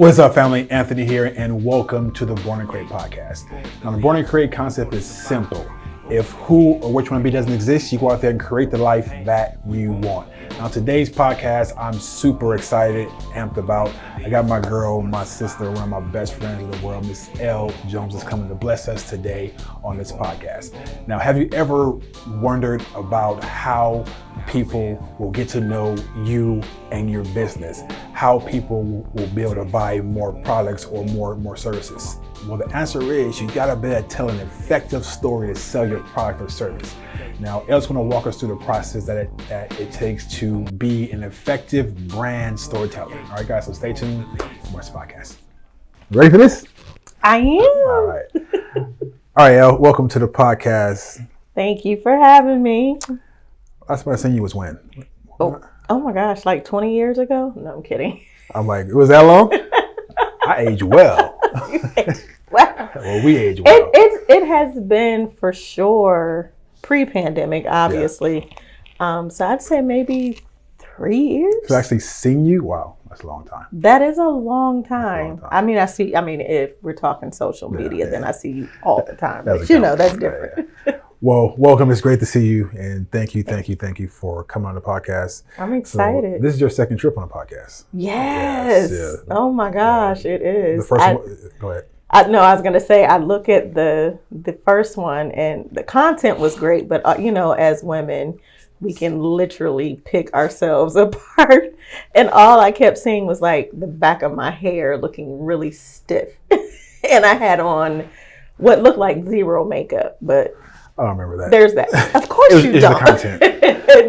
What's up, family? Anthony here, and welcome to the Born and Cre8 podcast. Now, the Born and Cre8 concept is simple. If who or which one of you doesn't exist, you go out there and create the life that you want. Now, today's podcast, I'm super excited, amped about. I got my girl, my sister, one of my best friends in the world, Miss Elle Jones, is coming to bless us today on this podcast. Now, have you ever wondered about how people will get to know you and your business? How people will be able to buy more products or more services? Well, the answer is you gotta be able to tell an effective story to sell your product or service. Now, Elle's gonna walk us through the process that it takes to be an effective brand storyteller. All right, guys, so stay tuned. Watch the podcast. Ready for this? I am. All right. All right, Elle, welcome to the podcast. Thank you for having me. Last time I seen you was when? Oh my gosh, like 20 years ago? No, I'm kidding. I'm like, it was that long? I age well. Well, we age well. It has been for sure pre-pandemic, obviously. Yeah. So I'd say maybe 3 years. To actually seen you? Wow, that's a long time. That is a long time. I mean, if we're talking social media, then I see you all the time. But that's different. Yeah. Well, welcome. It's great to see you. And thank you for coming on the podcast. I'm excited. So this is your second trip on the podcast. Yes. Yeah. Oh my gosh, it is. The first one, go ahead. I was going to say, I look at the first one and the content was great, but as women, we can literally pick ourselves apart. And all I kept seeing was like the back of my hair looking really stiff. And I had on what looked like zero makeup, but I don't remember that. There's that. Of course you don't. The content.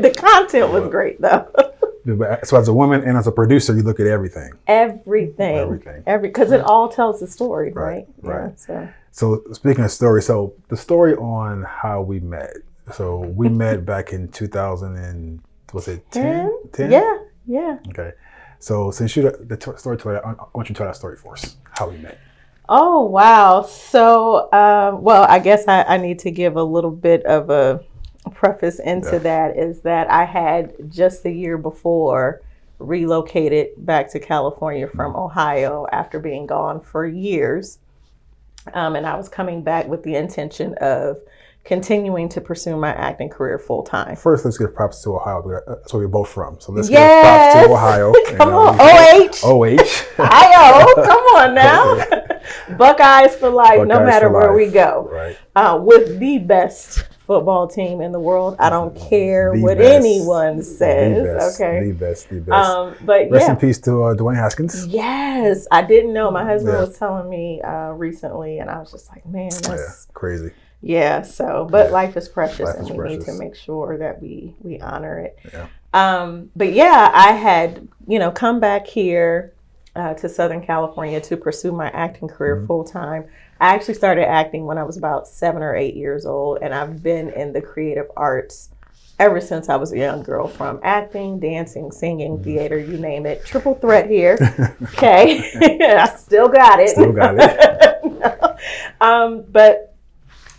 The content was great though. So as a woman and as a producer, you look at everything. Everything. Because it all tells the story, right? Right. Yeah, so speaking of story, so the story on how we met. So we met back in 2000 and was it 10? Yeah. Okay. So since you're the storyteller, I want you to tell that story for us. How we met. Oh, wow. So, I guess I need to give a little bit of a preface into that is that I had just the year before relocated back to California from Ohio after being gone for years. And I was coming back with the intention of continuing to pursue my acting career full time. First, let's give props to Ohio. That's where we're both from. So let's give props to Ohio. Come on, OH. IO, come on now. Buckeyes for life, no matter where we go. Right. With the best football team in the world. I don't care what anyone says. The best. But rest in peace to Dwayne Haskins. Yes, I didn't know. My husband was telling me recently, and I was just like, man, that's crazy. Yeah. So, but life is precious, and we need to make sure that we honor it. Yeah. But yeah, I had come back here to Southern California to pursue my acting career full time. I actually started acting when I was about 7 or 8 years old, and I've been in the creative arts ever since I was a young girl, from acting, dancing, singing, theater, you name it. Triple threat here. Okay. I still got it.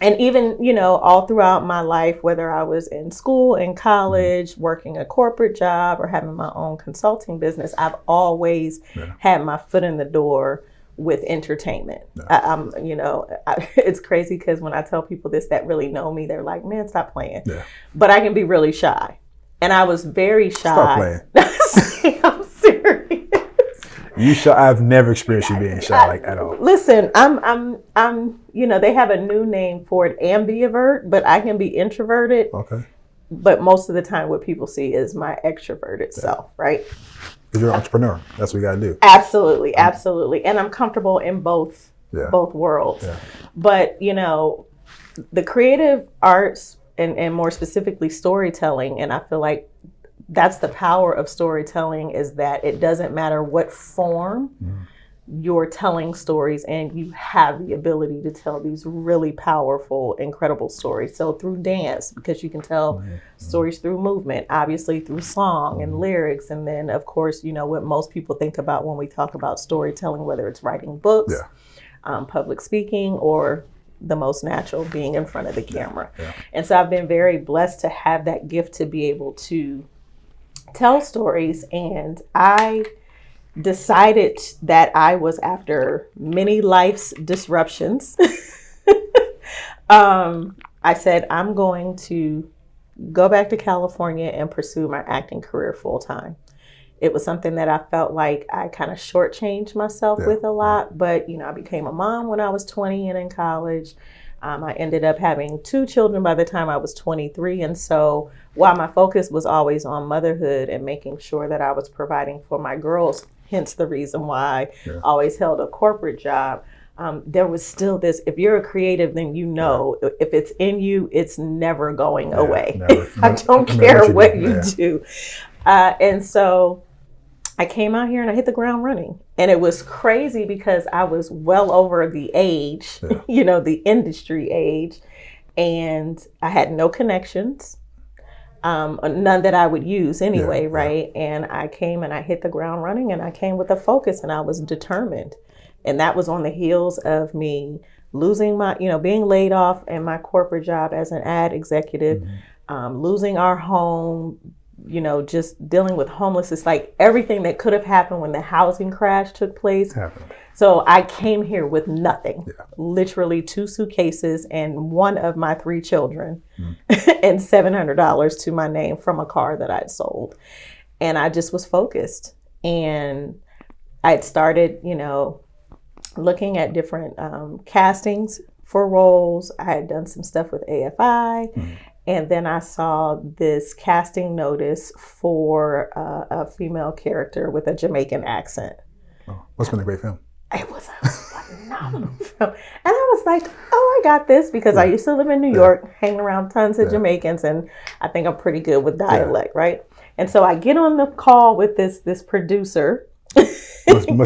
And even, all throughout my life, whether I was in school, in college, working a corporate job, or having my own consulting business, I've always had my foot in the door with entertainment. It's crazy because when I tell people this that really know me, they're like, man, stop playing. Yeah. But I can be really shy. And I was very shy. Stop playing. I'm serious. You shy? I've never experienced you being shy at all. Listen, I'm they have a new name for it, ambivert, but I can be introverted. Okay. But most of the time what people see is my extroverted self, right? Because you're an entrepreneur. That's what you got to do. Absolutely. And I'm comfortable in both worlds. Yeah. But, the creative arts and more specifically storytelling, and I feel like that's the power of storytelling, is that it doesn't matter what form you're telling stories, and you have the ability to tell these really powerful, incredible stories. So through dance, because you can tell stories through movement, obviously through song and lyrics. And then of course, what most people think about when we talk about storytelling, whether it's writing books, public speaking, or the most natural, being in front of the camera. Yeah. And so I've been very blessed to have that gift to be able to tell stories. And I decided that I was, after many life's disruptions, I said, I'm going to go back to California and pursue my acting career full time. It was something that I felt like I kind of shortchanged myself with a lot, but I became a mom when I was 20 and in college. I ended up having 2 children by the time I was 23. And so while my focus was always on motherhood and making sure that I was providing for my girls, hence the reason why I always held a corporate job, there was still this, if you're a creative, then if it's in you, it's never going away. I don't care what you do. And so I came out here and I hit the ground running. And it was crazy because I was well over the age, the industry age, and I had no connections, none that I would use anyway, right? And I came and I hit the ground running, and I came with a focus, and I was determined. And that was on the heels of me losing my, being laid off in my corporate job as an ad executive, losing our home, just dealing with homelessness, like everything that could have happened when the housing crash took place. So I came here with nothing, literally 2 suitcases and one of my 3 children and $700 to my name from a car that I'd sold. And I just was focused. And I'd started, looking at different castings for roles. I had done some stuff with AFI. And then I saw this casting notice for a female character with a Jamaican accent. Oh, what's been a great film? It was a phenomenal film. And I was like, I got this, because I used to live in New York, hanging around tons of Jamaicans, and I think I'm pretty good with dialect, right? And so I get on the call with this producer,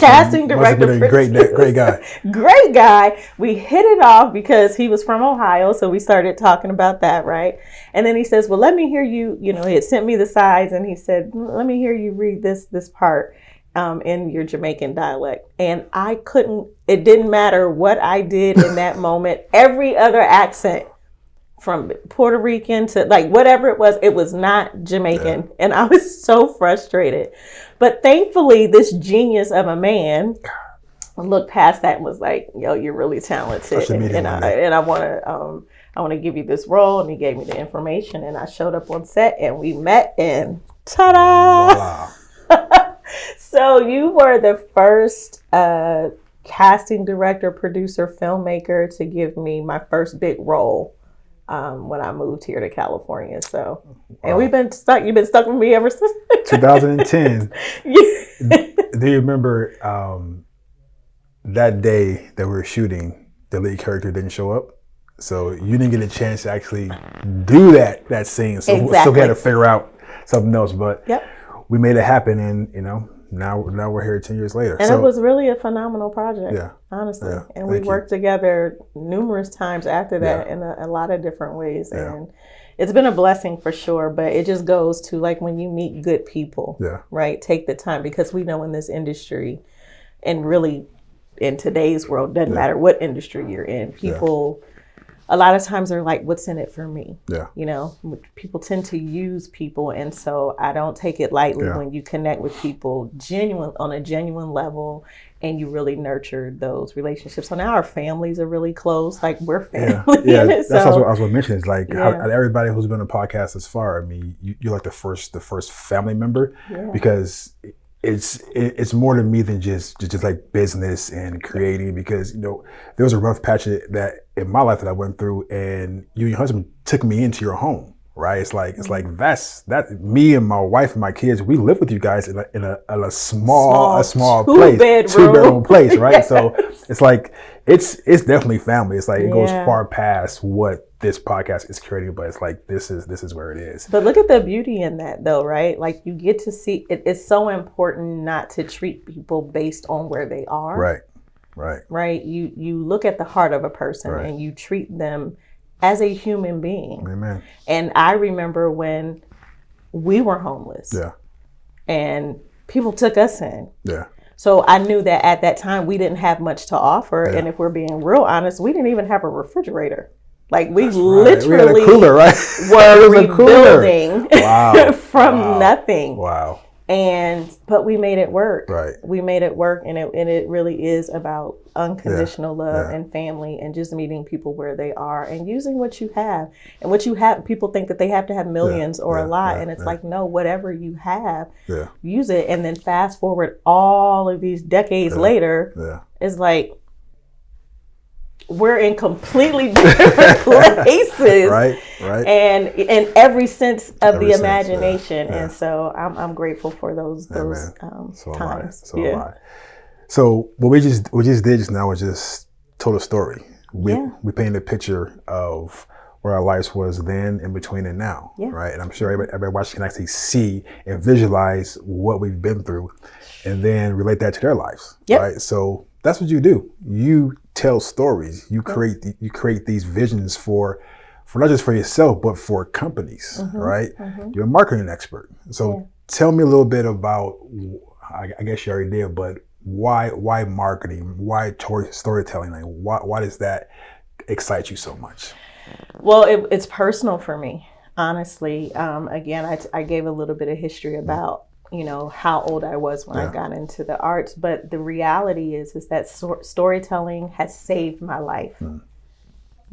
casting director, great guy. Great guy. We hit it off because he was from Ohio, so we started talking about that, right? And then he says, "Well, let me hear you." He had sent me the sides, and he said, "Let me hear you read this part in your Jamaican dialect." And I couldn't. It didn't matter what I did in that moment. Every other accent, from Puerto Rican to whatever it was not Jamaican, and I was so frustrated. But thankfully, this genius of a man looked past that and was like, "Yo, you're really talented, and I want to give you this role." And he gave me the information, and I showed up on set, and we met, and ta-da! Wow. So you were the first casting director, producer, filmmaker to give me my first big role when I moved here to California. So, and we've been stuck. You've been stuck with me ever since 2010. Do you remember that day that we were shooting, the lead character didn't show up? So you didn't get a chance to actually do that scene. So we still had to figure out something else. But we made it happen, and now we're here 10 years later. And it was really a phenomenal project, honestly. Yeah, and we worked together numerous times after that in a lot of different ways. Yeah. And it's been a blessing for sure, but it just goes to when you meet good people, right? Take the time, because we know in this industry, and really in today's world, doesn't matter what industry you're in, people a lot of times they're like, what's in it for me? People tend to use people. And so I don't take it lightly when you connect with people on a genuine level, and you really nurture those relationships. So now our families are really close. We're family. Yeah, that's also what I was going to mention. Is how everybody who's been on a podcast this far, I mean, you're like the first family member, because it's more to me than just like business and creating, because there was a rough patch that in my life that I went through, and you and your husband took me into your home, right? It's like that's me and my wife and my kids, we live with you guys in a small place, 2-bedroom place, right? So it's like it's definitely family. It's like it goes far past what this podcast is creating, but it's like this is where it is. But look at the beauty in that, though, right? You get to see it's so important not to treat people based on where they are. Right. You look at the heart of a person, and you treat them as a human being. Amen. And I remember when we were homeless, and people took us in. So I knew that at that time we didn't have much to offer, and if we're being real honest, we didn't even have a refrigerator. We literally we had a cooler, were rebuilding from nothing. Wow. But we made it work. Right. We made it work, and it really is about unconditional love and family, and just meeting people where they are and using what you have. And what you have, people think that they have to have millions or a lot, and it's like, no, whatever you have, use it. And then fast forward all of these decades later, it's like we're in completely different places, right, and in every sense of the imagination, and so I'm grateful for those times. So what we just did just now was just told a story. We painted a picture of where our lives was then, in between, and now, right? And I'm sure everybody watching can actually see and visualize what we've been through, and then relate that to their lives, right? So that's what you do. You tell stories. You create these visions for not just for yourself, but for companies, right? You're a marketing expert. So tell me a little bit about, I guess you already did, but why marketing? Why storytelling? Like, why does that excite you so much? Well, it's personal for me, honestly. Again, I gave a little bit of history about how old I was when I got into the arts, but the reality is that storytelling has saved my life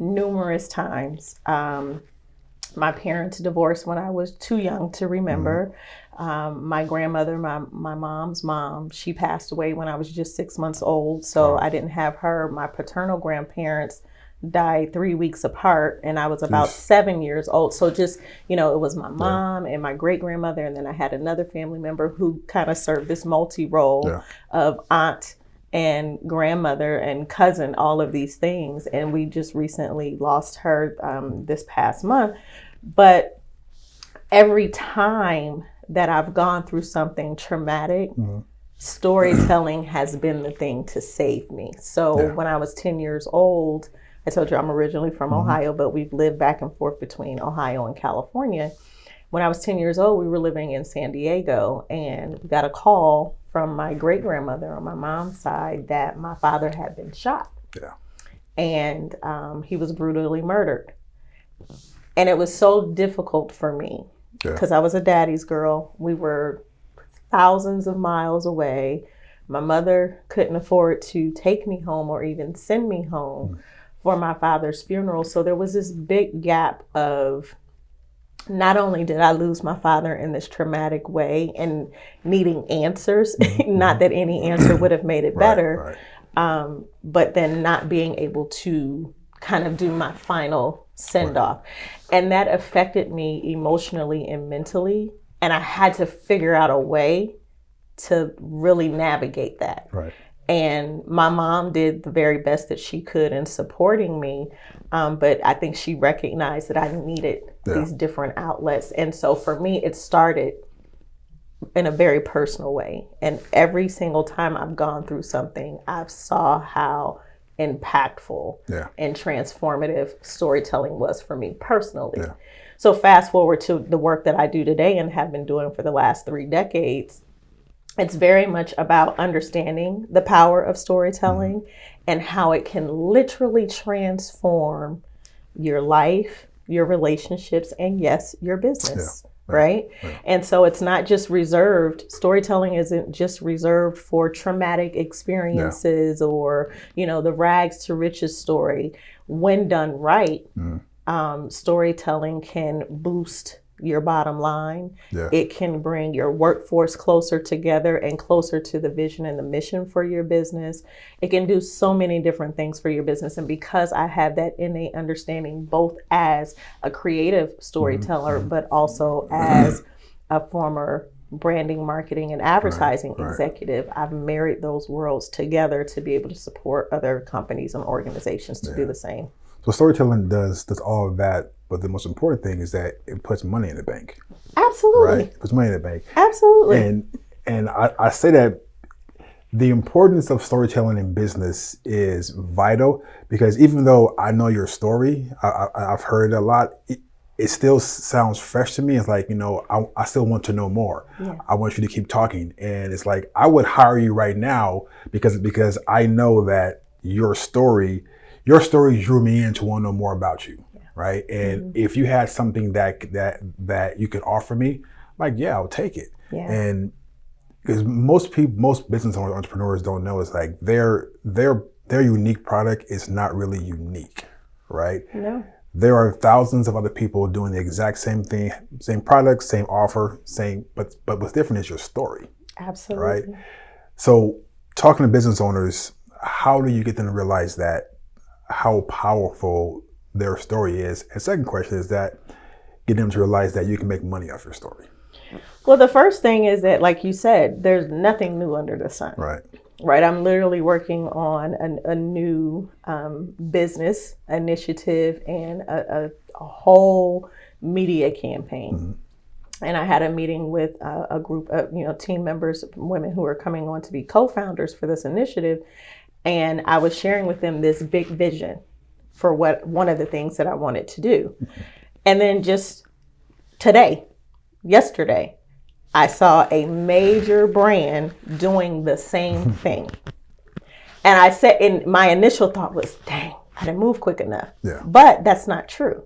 numerous times. My parents divorced when I was too young to remember. My grandmother, my mom's mom, she passed away when I was just 6 months old, so I didn't have her. My paternal grandparents died 3 weeks apart, and I was about 7 years old. So just, it was my mom and my great grandmother, and then I had another family member who kind of served this multi-role of aunt and grandmother and cousin, all of these things. And we just recently lost her this past month. But every time that I've gone through something traumatic, storytelling has been the thing to save me. So when I was 10 years old, I told you I'm originally from Ohio, but we've lived back and forth between Ohio and California. When I was 10 years old, we were living in San Diego, and we got a call from my great grandmother on my mom's side that my father had been shot. And he was brutally murdered. And it was so difficult for me because I was a daddy's girl. We were thousands of miles away. My mother couldn't afford to take me home or even send me home for my father's funeral. So there was this big gap of, not only did I lose my father in this traumatic way and needing answers, not that any answer would have made it better, but then not being able to kind of do my final send off. And that affected me emotionally and mentally. And I had to figure out a way to really navigate that. And my mom did the very best that she could in supporting me. But I think she recognized that I needed these different outlets. And so for me, it started in a very personal way. And every single time I've gone through something, I've saw how impactful and transformative storytelling was for me personally. So fast forward to the work that I do today and have been doing for the last 3 decades. It's very much about understanding the power of storytelling and how it can literally transform your life, your relationships, and yes, your business, right? And so it's not just reserved, storytelling isn't just reserved for traumatic experiences or, the rags to riches story. When done right, storytelling can boost your bottom line. It can bring your workforce closer together and closer to the vision and the mission for your business. It can do so many different things for your business. And because I have that innate understanding, both as a creative storyteller, but also as a former branding, marketing, and advertising executive, I've married those worlds together to be able to support other companies and organizations to do the same. So storytelling does all of that, but the most important thing is that it puts money in the bank. Absolutely. Right? It puts money in the bank. Absolutely. And I say that the importance of storytelling in business is vital, because even though I know your story, I've heard it a lot, it still sounds fresh to me. It's like, I still want to know more. I want you to keep talking. And it's like, I would hire you right now because I know that your story drew me in to want to know more about you, right? And if you had something that you could offer me, like, I'll take it. And because most business owners, entrepreneurs don't know, is like their unique product is not really unique, right? No. There are thousands of other people doing the exact same thing, same product, same offer, but what's different is your story. Absolutely. Right? So talking to business owners, how do you get them to realize that, how powerful their story is? And second question is that get them to realize that you can make money off your story. Well, the first thing is that, like you said, there's nothing new under the sun. Right. Right. I'm literally working on a new business initiative and a whole media campaign. Mm-hmm. And I had a meeting with a group of, team members, women who are coming on to be co-founders for this initiative. And I was sharing with them this big vision for one of the things that I wanted to do. Mm-hmm. And then just yesterday, I saw a major brand doing the same thing. And I said, and my initial thought was, dang, I didn't move quick enough. Yeah. But that's not true.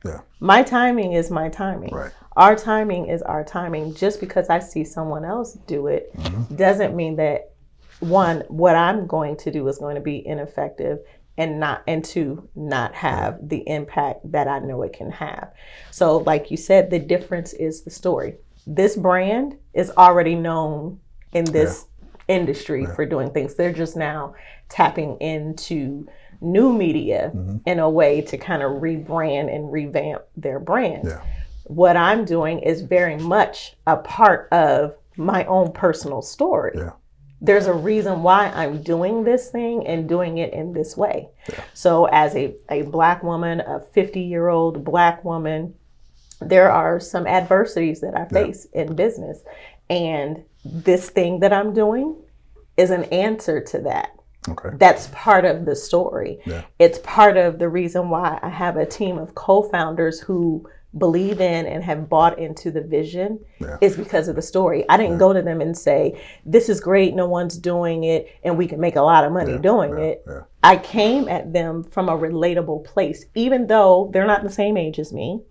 Yeah. My timing is my timing. Right. Our timing is our timing. Just because I see someone else do it doesn't mean that, one, what I'm going to do is going to be ineffective, and two, not have the impact that I know it can have. So like you said, the difference is the story. This brand is already known in this industry for doing things. They're just now tapping into new media in a way to kind of rebrand and revamp their brand. Yeah. What I'm doing is very much a part of my own personal story. Yeah. There's a reason why I'm doing this thing and doing it in this way. Yeah. So as a Black woman, a 50-year-old Black woman, there are some adversities that I face in business. And this thing that I'm doing is an answer to that. Okay. That's part of the story. Yeah. It's part of the reason why I have a team of co-founders who believe in and have bought into the vision is because of the story. I didn't go to them and say, this is great, no one's doing it, and we can make a lot of money doing it. Yeah. I came at them from a relatable place, even though they're not the same age as me.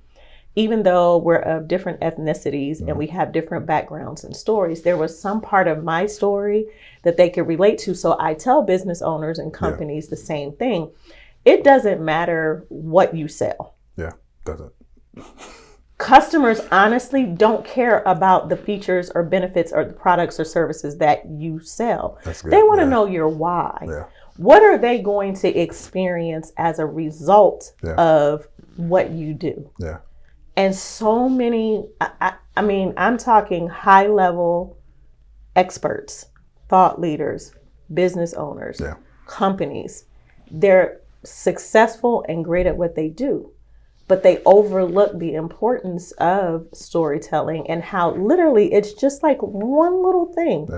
Even though we're of different ethnicities and we have different backgrounds and stories, there was some part of my story that they could relate to. So I tell business owners and companies the same thing. It doesn't matter what you sell. Yeah, doesn't. Customers honestly don't care about the features or benefits or the products or services that you sell. They want to know your why. Yeah. What are they going to experience as a result of what you do? Yeah. And so many, I mean, I'm talking high level experts, thought leaders, business owners, companies. They're successful and great at what they do, but they overlook the importance of storytelling and how literally it's just like one little thing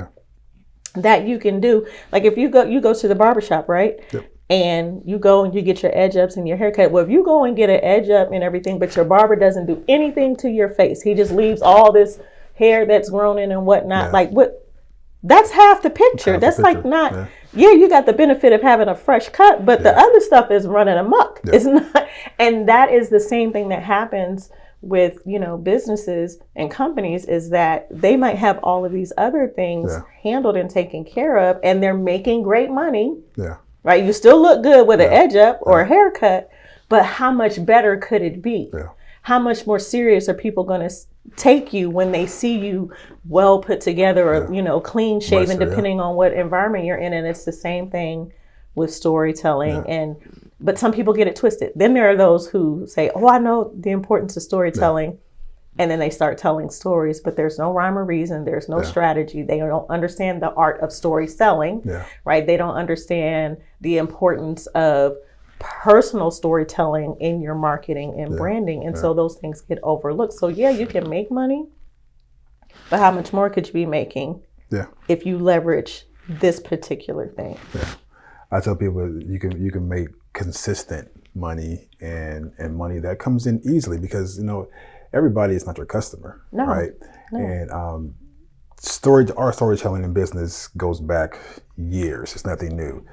that you can do. Like if you go to the barbershop, right? Yep. And you go and you get your edge ups and your haircut. Well, if you go and get an edge up and everything, but your barber doesn't do anything to your face, he just leaves all this hair that's grown in and whatnot. Like what? That's half the picture. That's like not. Yeah, you got the benefit of having a fresh cut, but the other stuff is running amok. It's not, and that is the same thing that happens with businesses and companies, is that they might have all of these other things handled and taken care of, and they're making great money. Yeah. Right, you still look good with an edge up or a haircut, but how much better could it be? Yeah. How much more serious are people going to take you when they see you well put together or clean shaven, depending on what environment you're in? And it's the same thing with storytelling. But some people get it twisted. Then there are those who say, "Oh, I know the importance of storytelling." And then they start telling stories, but there's no rhyme or reason. There's no strategy. They don't understand the art of story selling, right? They don't understand the importance of personal storytelling in your marketing and branding. And so those things get overlooked. So you can make money, but how much more could you be making if you leverage this particular thing? Yeah. I tell people you can make consistent money and money that comes in easily, because everybody is not your customer, right? No. And our storytelling in business goes back years. It's nothing new.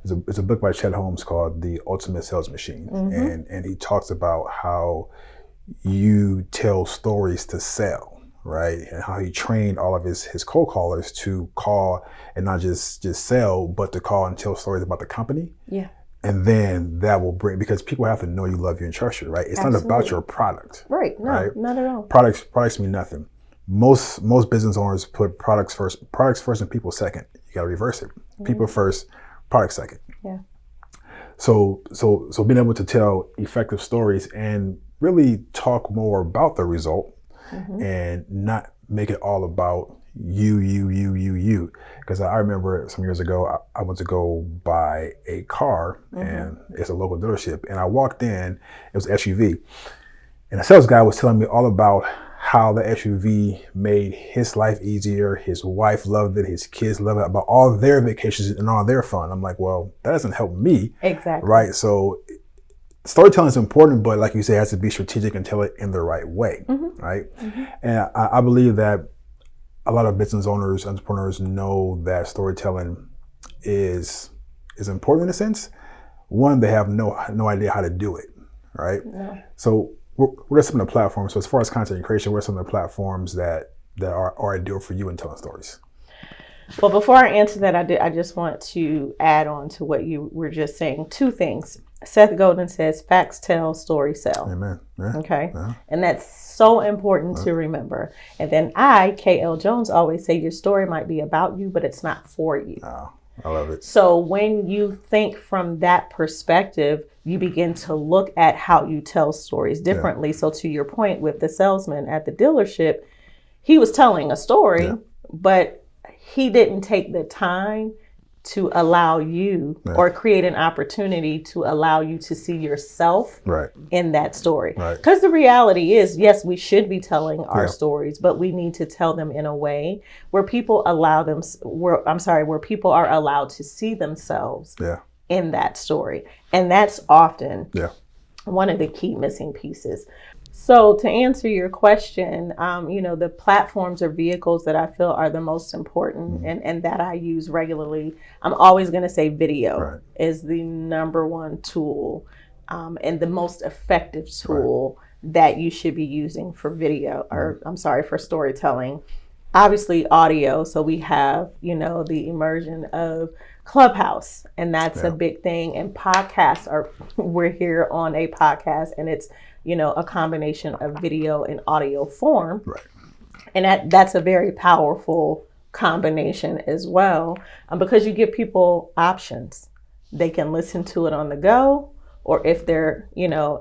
It's a book by Chet Holmes called The Ultimate Sales Machine, and he talks about how you tell stories to sell, right? And how he trained all of his cold callers to call and not just sell, but to call and tell stories about the company. Yeah. And then that will bring, because people have to know you, love you, and trust you, right? It's Absolutely. not about your product. Right. No, right? not at all. Products mean nothing. Most business owners put products first and people second. You got to reverse it. People first, product second. Yeah. So being able to tell effective stories and really talk more about the result and not make it all about you. Because I remember some years ago, I went to go buy a car and it's a local dealership. And I walked in, it was SUV. And the sales guy was telling me all about how the SUV made his life easier. His wife loved it. His kids loved it, about all their vacations and all their fun. I'm like, well, that doesn't help me. Exactly. Right. So storytelling is important, but like you say, it has to be strategic and tell it in the right way. Right. And I believe that a lot of business owners, entrepreneurs know that storytelling is important in a sense. One, they have no idea how to do it. Right. No. So what are some of the platforms? So as far as content creation, what are some of the platforms that are ideal for you in telling stories? Well, before I answer that, I just want to add on to what you were just saying. Two things. Seth Godin says, facts tell, stories sell. Amen. Yeah. Okay. Yeah. And that's so important to remember. And then Elle Jones, always say your story might be about you, but it's not for you. Oh, I love it. So when you think from that perspective, you begin to look at how you tell stories differently. So to your point with the salesman at the dealership, he was telling a story, but he didn't take the time to allow you or create an opportunity to allow you to see yourself in that story. Because the reality is, yes, we should be telling our stories, but we need to tell them in a way where people where people are allowed to see themselves in that story. And that's often one of the key missing pieces. So to answer your question, the platforms or vehicles that I feel are the most important and that I use regularly, I'm always going to say video is the number one tool and the most effective tool that you should be using for video, for storytelling. Obviously audio. So we have, the immersion of Clubhouse, and that's a big thing. And podcasts we're here on a podcast, and it's, a combination of video and audio form. And that's a very powerful combination as well, because you give people options. They can listen to it on the go, or if they're,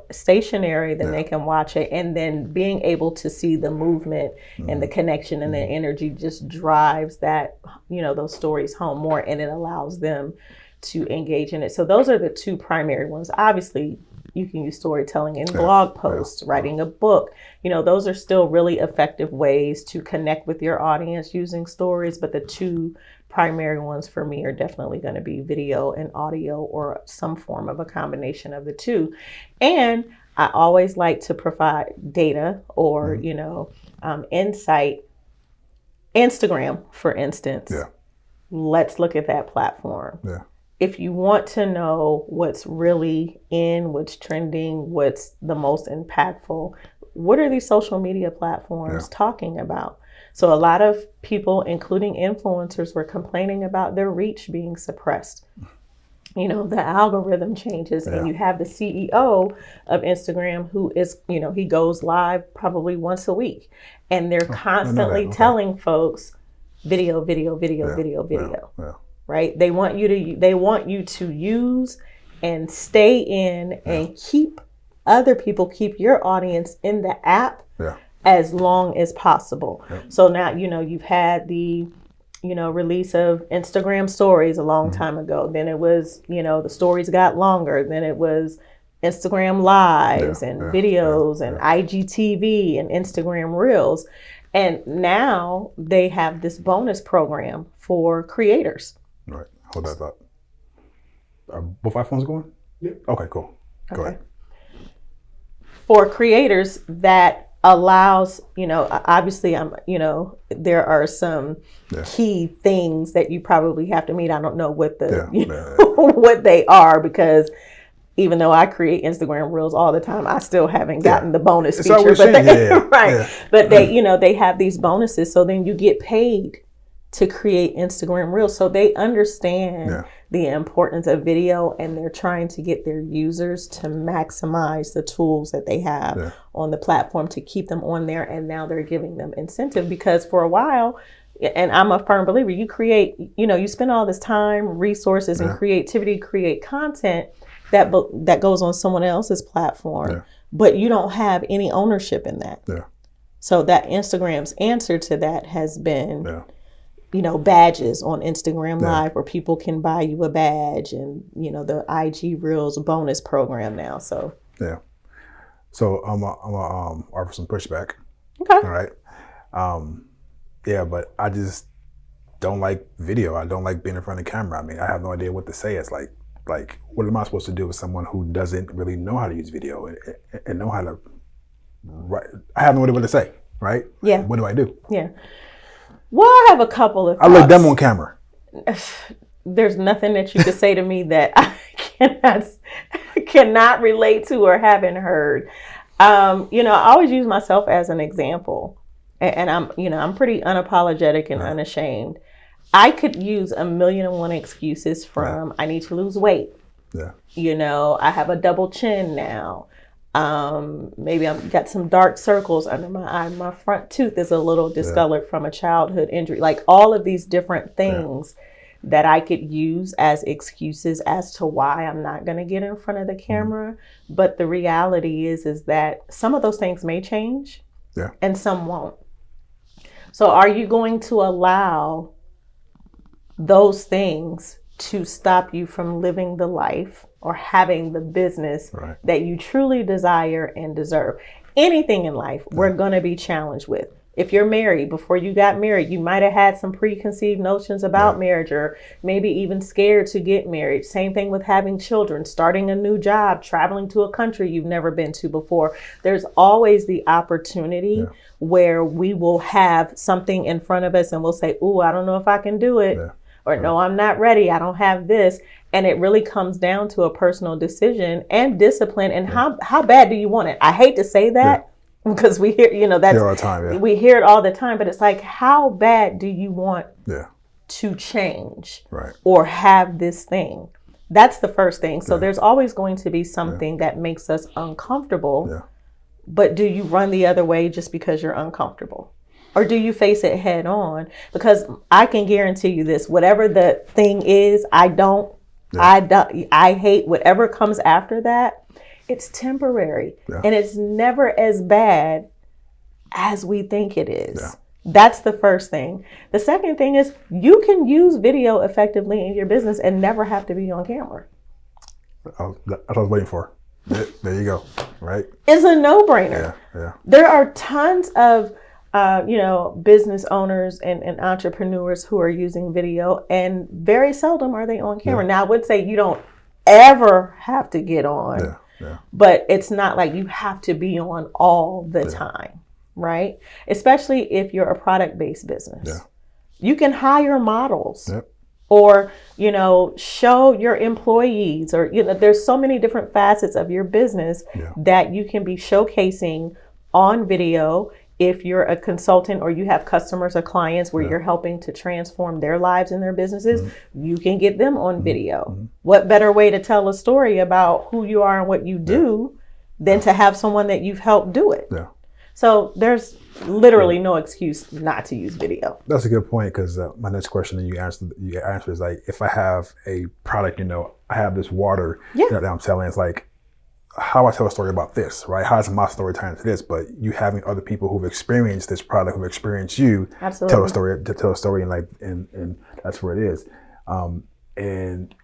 stationary, then they can watch it. And then being able to see the movement and the connection and the energy just drives that, those stories home more, and it allows them to engage in it. So those are the two primary ones. Obviously, you can use storytelling in blog posts, writing a book. Those are still really effective ways to connect with your audience using stories. But the two primary ones for me are definitely going to be video and audio, or some form of a combination of the two. And I always like to provide data or, insight. Instagram, for instance. Let's look at that platform. If you want to know what's really in, what's trending, what's the most impactful, what are these social media platforms talking about? So a lot of people, including influencers, were complaining about their reach being suppressed. The algorithm changes, and you have the CEO of Instagram who is, he goes live probably once a week, and they're constantly telling folks video. Right? They want you to use and stay in and keep your audience in the app as long as possible. So now, you've had the, release of Instagram stories a long time ago. Then it was, the stories got longer. Then it was Instagram lives and videos and IGTV and Instagram reels. And now they have this bonus program for creators. Right. Hold that thought. Are both iPhones going? Yeah. Okay, cool. Go ahead. For creators, that allows, obviously there are some key things that you probably have to meet. I don't know what what they are, because even though I create Instagram reels all the time, I still haven't gotten the bonus feature. But they, right. But they, you know, they have these bonuses. So then you get paid to create Instagram reels. So they understand the importance of video, and they're trying to get their users to maximize the tools that they have on the platform to keep them on there. And now they're giving them incentive, because for a while, and I'm a firm believer, you create, you know, you spend all this time, resources, and creativity, create content that goes on someone else's platform, but you don't have any ownership in that. So that Instagram's answer to that has been, you know, badges on Instagram Live, where people can buy you a badge, and, you know, the IG Reels bonus program now. So so I'm gonna offer some pushback. Okay. All right. But I just don't like video. I don't like being in front of the camera. I mean, I have no idea what to say. It's like, what am I supposed to do with someone who doesn't really know how to use video and know how to write? I have no idea what to say, right? Yeah. What do I do? Yeah. Well, I have a couple of thoughts. I look dumb on camera. There's nothing that you could say to me that I cannot relate to or haven't heard. You know, I always use myself as an example, and I'm pretty unapologetic and unashamed. I could use 1,000,001 excuses from I need to lose weight. You know, I have a double chin now. Maybe I've got some dark circles under my eye. My front tooth is a little discolored from a childhood injury. Like all of these different things that I could use as excuses as to why I'm not going to get in front of the camera. But the reality is that some of those things may change and some won't. So are you going to allow those things to stop you from living the life or having the business that you truly desire and deserve? Anything in life we're going to be challenged with. If you're married, before you got married, you might have had some preconceived notions about marriage, or maybe even scared to get married. Same thing with having children, starting a new job, traveling to a country you've never been to before. There's always the opportunity where we will have something in front of us and we'll say, "Ooh, I don't know if I can do it." Or no, I'm not ready. I don't have this. And it really comes down to a personal decision and discipline. And how bad do you want it? I hate to say that because we hear, you know, that's all the time, we hear it all the time. But it's like, how bad do you want to change or have this thing? That's the first thing. So there's always going to be something that makes us uncomfortable. But do you run the other way just because you're uncomfortable? Or do you face it head on? Because I can guarantee you this, whatever the thing is, I hate whatever comes after that. It's temporary and it's never as bad as we think it is. That's the first thing. The second thing is you can use video effectively in your business and never have to be on camera. That's what I was waiting for. There you go. Right. It's a no-brainer. There are tons of business owners and entrepreneurs who are using video, and very seldom are they on camera. Now, I would say you don't ever have to get on, but it's not like you have to be on all the time, right? Especially if you're a product-based business. You can hire models or, you know, show your employees, or, you know, there's so many different facets of your business that you can be showcasing on video. If you're a consultant or you have customers or clients where you're helping to transform their lives and their businesses, you can get them on video. What better way to tell a story about who you are and what you do than to have someone that you've helped do it? So there's literally no excuse not to use video. That's a good point, because my next question that you answer is like, if I have a product, you know, I have this water that I'm selling, it's like, how I tell a story about this, right? How is my story tied into this? But you having other people who've experienced this product, who've experienced you, tell a story, and that's where it is. And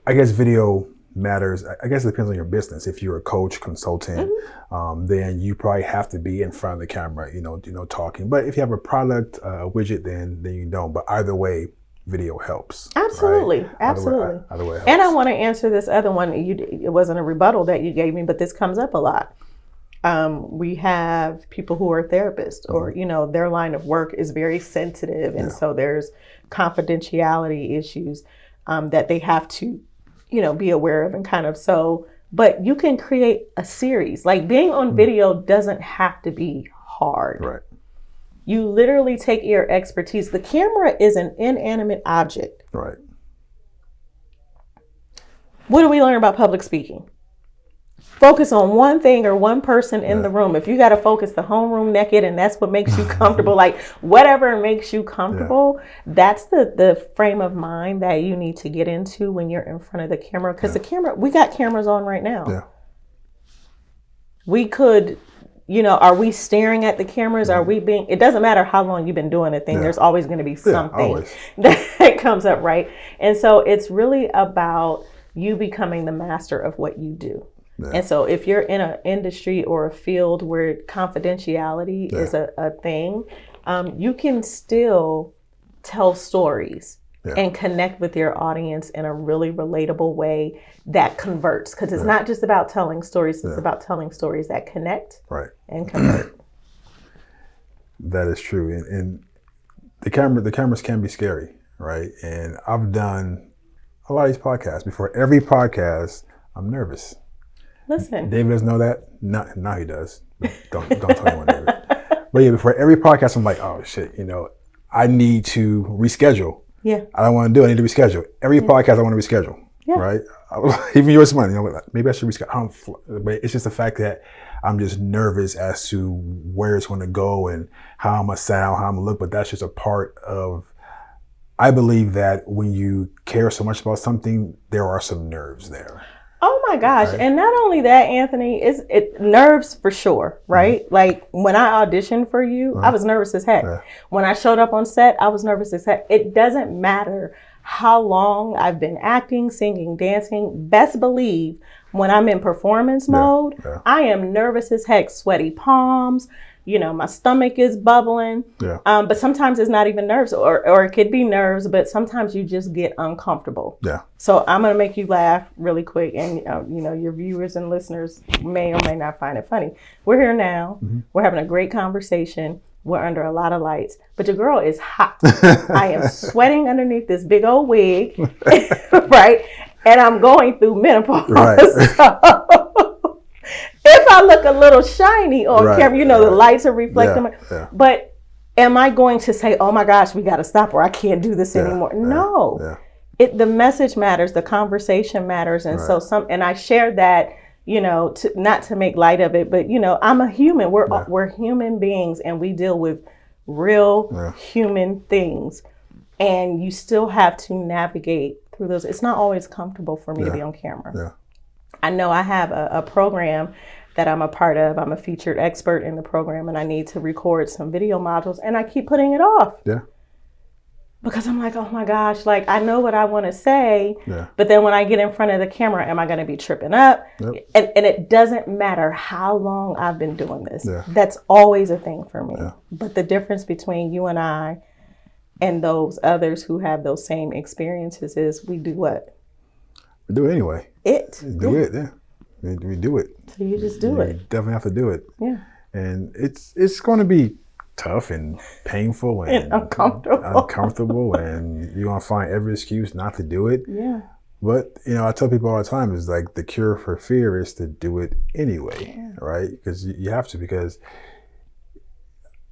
I guess video matters. I guess it depends on your business. If you're a coach, consultant, then you probably have to be in front of the camera, you know, talking. But if you have a product, a widget, then you don't. But either way, video helps. Absolutely. Right? Absolutely. Either way helps. And I want to answer this other one. It wasn't a rebuttal that you gave me, but this comes up a lot. We have people who are therapists, or, you know, their line of work is very sensitive. And so there's confidentiality issues that they have to, you know, be aware of, and kind of, so but you can create a series. Like being on video doesn't have to be hard. Right. You literally take your expertise. The camera is an inanimate object. Right. What do we learn about public speaking? Focus on one thing or one person in the room. If you got to focus the homeroom naked and that's what makes you comfortable, like whatever makes you comfortable, that's the frame of mind that you need to get into when you're in front of the camera. Because the camera, we got cameras on right now. Yeah. We could, are we staring at the cameras? Are we being, it doesn't matter how long you've been doing a thing. There's always going to be something that comes up, right? And so it's really about you becoming the master of what you do. Yeah. And so if you're in an industry or a field where confidentiality is a thing, you can still tell stories and connect with your audience in a really relatable way that converts. Because it's not just about telling stories, it's about telling stories that connect and convert. That is true. And the cameras can be scary, right? And I've done a lot of these podcasts. Before every podcast, I'm nervous. Listen, David doesn't know that. Now he does. Don't tell anyone, David. But yeah, before every podcast, I'm like, oh shit, I need to reschedule. Yeah. I don't want to do it. I need to reschedule. Every podcast I want to reschedule. Yeah. Right. Even yours money. Maybe I should reschedule. But it's just the fact that I'm just nervous as to where it's going to go and how I'm gonna sound, how I'm gonna look. But that's just a part of. I believe that when you care so much about something, there are some nerves there. Oh my gosh. Right. And not only that, Anthony, it nerves for sure, right? Mm-hmm. Like when I auditioned for you, I was nervous as heck. Yeah. When I showed up on set, I was nervous as heck. It doesn't matter how long I've been acting, singing, dancing. Best believe when I'm in performance mode, I am nervous as heck, sweaty palms. My stomach is bubbling. Yeah. But sometimes it's not even nerves or it could be nerves, but sometimes you just get uncomfortable. Yeah. So I'm going to make you laugh really quick. And, your viewers and listeners may or may not find it funny. We're here now. Mm-hmm. We're having a great conversation. We're under a lot of lights, but your girl is hot. I am sweating underneath this big old wig, right? And I'm going through menopause. Right. So, if I look a little shiny on camera, the lights are reflecting. But am I going to say, oh my gosh, we got to stop or I can't do this anymore? No. The message matters. The conversation matters. And so and I shared that, not to make light of it, but, I'm a human. We're human beings and we deal with real human things. And you still have to navigate through those. It's not always comfortable for me to be on camera. Yeah. I know I have a program that I'm a part of. I'm a featured expert in the program and I need to record some video modules and I keep putting it off. Yeah. Because I'm like, oh my gosh, like I know what I want to say, but then when I get in front of the camera, am I going to be tripping up? Yep. And it doesn't matter how long I've been doing this. Yeah. That's always a thing for me. Yeah. But the difference between you and I and those others who have those same experiences is we do what? We do it anyway. We do it. So you just do it. You definitely have to do it. Yeah. And it's going to be tough and painful and uncomfortable and you're going to find every excuse not to do it. Yeah. But, I tell people all the time is like the cure for fear is to do it anyway, right? Because you have to, because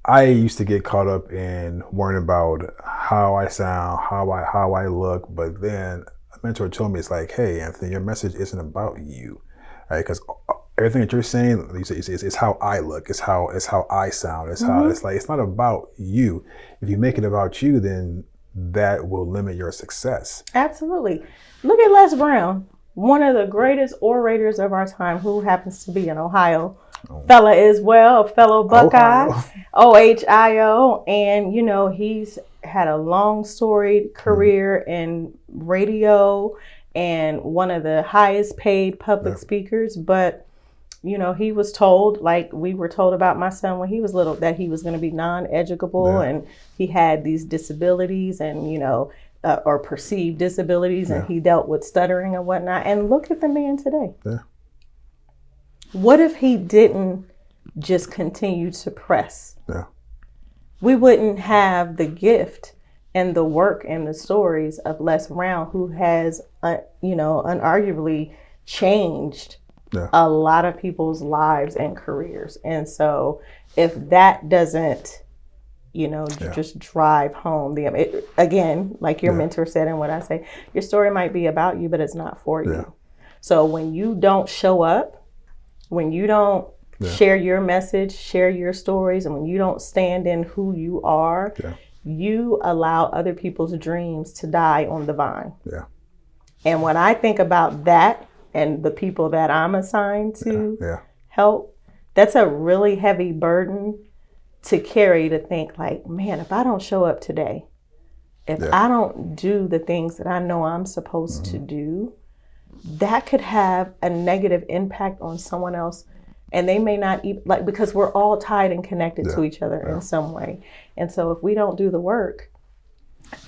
I used to get caught up in worrying about how I sound, how I look, but then a mentor told me, it's like, hey, Anthony, your message isn't about you, right? Because everything that you're saying, it's how I look, it's how I sound, it's how it's like, it's not about you. If you make it about you, then that will limit your success. Absolutely. Look at Les Brown, one of the greatest orators of our time, who happens to be in Ohio. Fella as well, a fellow Buckeye, Ohio. And, he's had a long storied career in radio and one of the highest paid public speakers. But, he was told, like we were told about my son when he was little, that he was going to be non-educable and he had these disabilities and, or perceived disabilities and he dealt with stuttering and whatnot. And look at the man today. Yeah. What if he didn't just continue to press? Yeah. We wouldn't have the gift and the work and the stories of Les Brown, who has, unarguably changed a lot of people's lives and careers. And so if that doesn't, just drive home again, like your mentor said, and what I say, your story might be about you, but it's not for you. So when you don't show up, when you don't share your message, share your stories, and when you don't stand in who you are, you allow other people's dreams to die on the vine. And when I think about that and the people that I'm assigned to help, that's a really heavy burden to carry, to think like, man, if I don't show up today, if I don't do the things that I know I'm supposed to do, that could have a negative impact on someone else. And they may not even, because we're all tied and connected to each other in some way. And so if we don't do the work,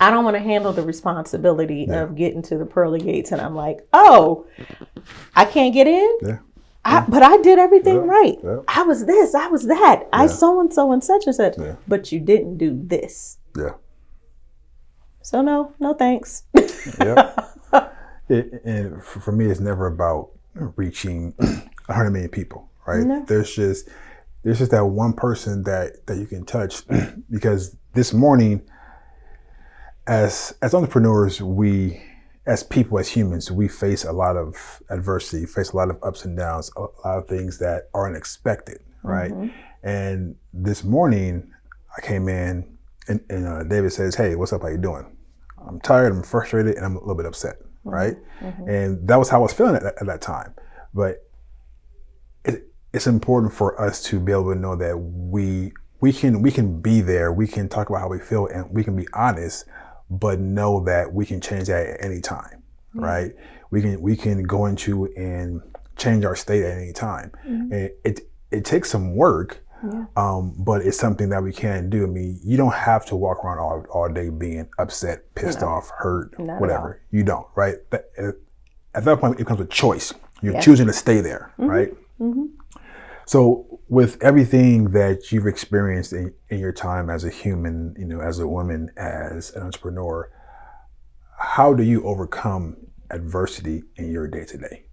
I don't want to handle the responsibility of getting to the pearly gates. And I'm like, oh, I can't get in? But I did everything right. I was this, I was that. I so-and-so and such and such. But you didn't do this. So no thanks. And for me, it's never about reaching 100 million people, right? No. There's just that one person that you can touch. Because this morning, as entrepreneurs, as people, as humans, we face a lot of adversity, face a lot of ups and downs, a lot of things that are unexpected, right? And this morning, I came in and David says, "Hey, what's up? How you doing?" I'm tired, I'm frustrated, and I'm a little bit upset, right? And that was how I was feeling at that time. But it's important for us to be able to know that we can be there, we can talk about how we feel, and we can be honest, but know that we can change that at any time, right? We can go into and change our state at any time. And it takes some work, but it's something that we can do. I mean, you don't have to walk around all day being upset, pissed off, hurt, whatever. You don't, right? At that point, it becomes a choice. You're choosing to stay there, right? So with everything that you've experienced in your time as a human, as a woman, as an entrepreneur, how do you overcome adversity in your day-to-day?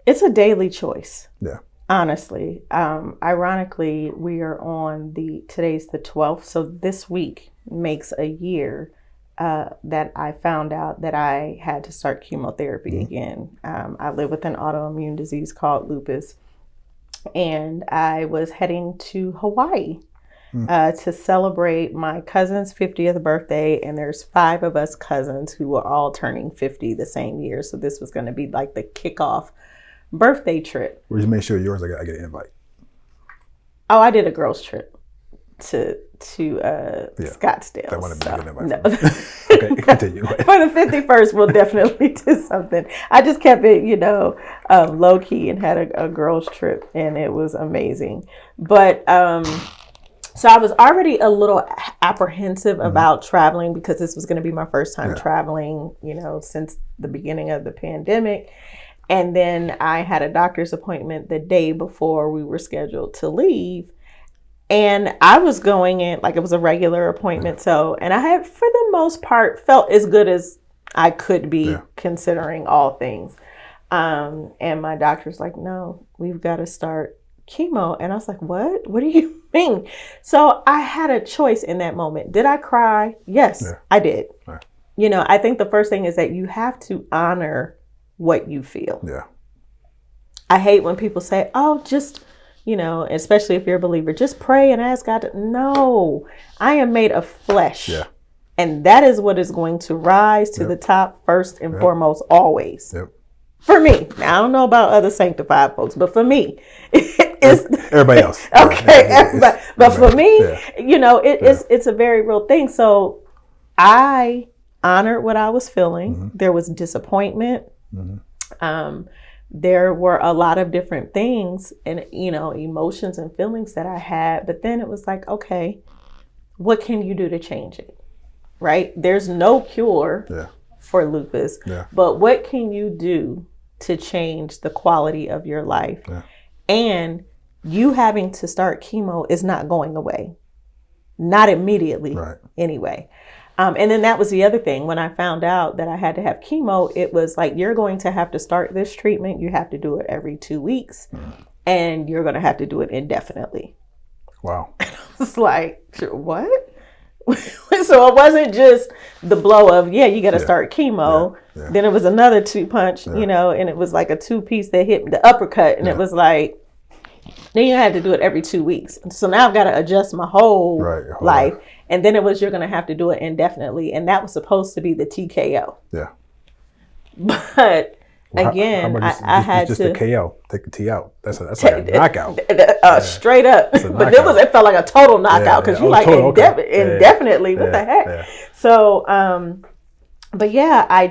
It's a daily choice. Honestly. Ironically, we are today's the 12th. So this week makes a year that I found out that I had to start chemotherapy again. I live with an autoimmune disease called lupus. And I was heading to Hawaii to celebrate my cousin's 50th birthday. And there's 5 of us cousins who were all turning 50 the same year. So this was going to be like the kickoff birthday trip. Well, just make sure yours, I get an invite. Oh, I did a girls trip to Scottsdale. That wouldn't be an invite. No. Okay, continue. For the 51st, we'll definitely do something. I just kept it, low key, and had a girls trip, and it was amazing. But so I was already a little apprehensive about traveling, because this was going to be my first time traveling, since the beginning of the pandemic. And then I had a doctor's appointment the day before we were scheduled to leave. And I was going in like it was a regular appointment. And I had, for the most part, felt as good as I could be considering all things. And my doctor's like, "No, we've got to start chemo." And I was like, "What? What do you mean?" So I had a choice in that moment. Did I cry? Yes, I did. Right. I think the first thing is that you have to honor what you feel. I hate when people say, "Oh, just," especially if you're a believer, "just pray and ask God to." No, I am made of flesh. And that is what is going to rise to the top first and foremost, always. For me. Now, I don't know about other sanctified folks, but for me, it's everybody else. Okay, everybody. But for me, it's a very real thing. So I honored what I was feeling. There was disappointment. There were a lot of different things and, emotions and feelings that I had. But then it was like, okay, what can you do to change it? Right? There's no cure for lupus, but what can you do to change the quality of your life? And you having to start chemo is not going away. Not immediately, anyway. And then that was the other thing. When I found out that I had to have chemo, it was like, you're going to have to start this treatment. You have to do it every 2 weeks, and you're going to have to do it indefinitely. Wow. It's like, what? So it wasn't just the blow of, you got to start chemo. Then it was another 2-punch, and it was like a 2-piece that hit the uppercut. And it was like, then you had to do it every 2 weeks. So now I've got to adjust my whole life. And then it was, you're going to have to do it indefinitely. And that was supposed to be the TKO. Yeah. But again, I had just to. Just the KO. Take the T out. That's like a knockout. Straight up. But it felt like a total knockout because you're like indefinitely. What the heck? Yeah. So, but yeah, I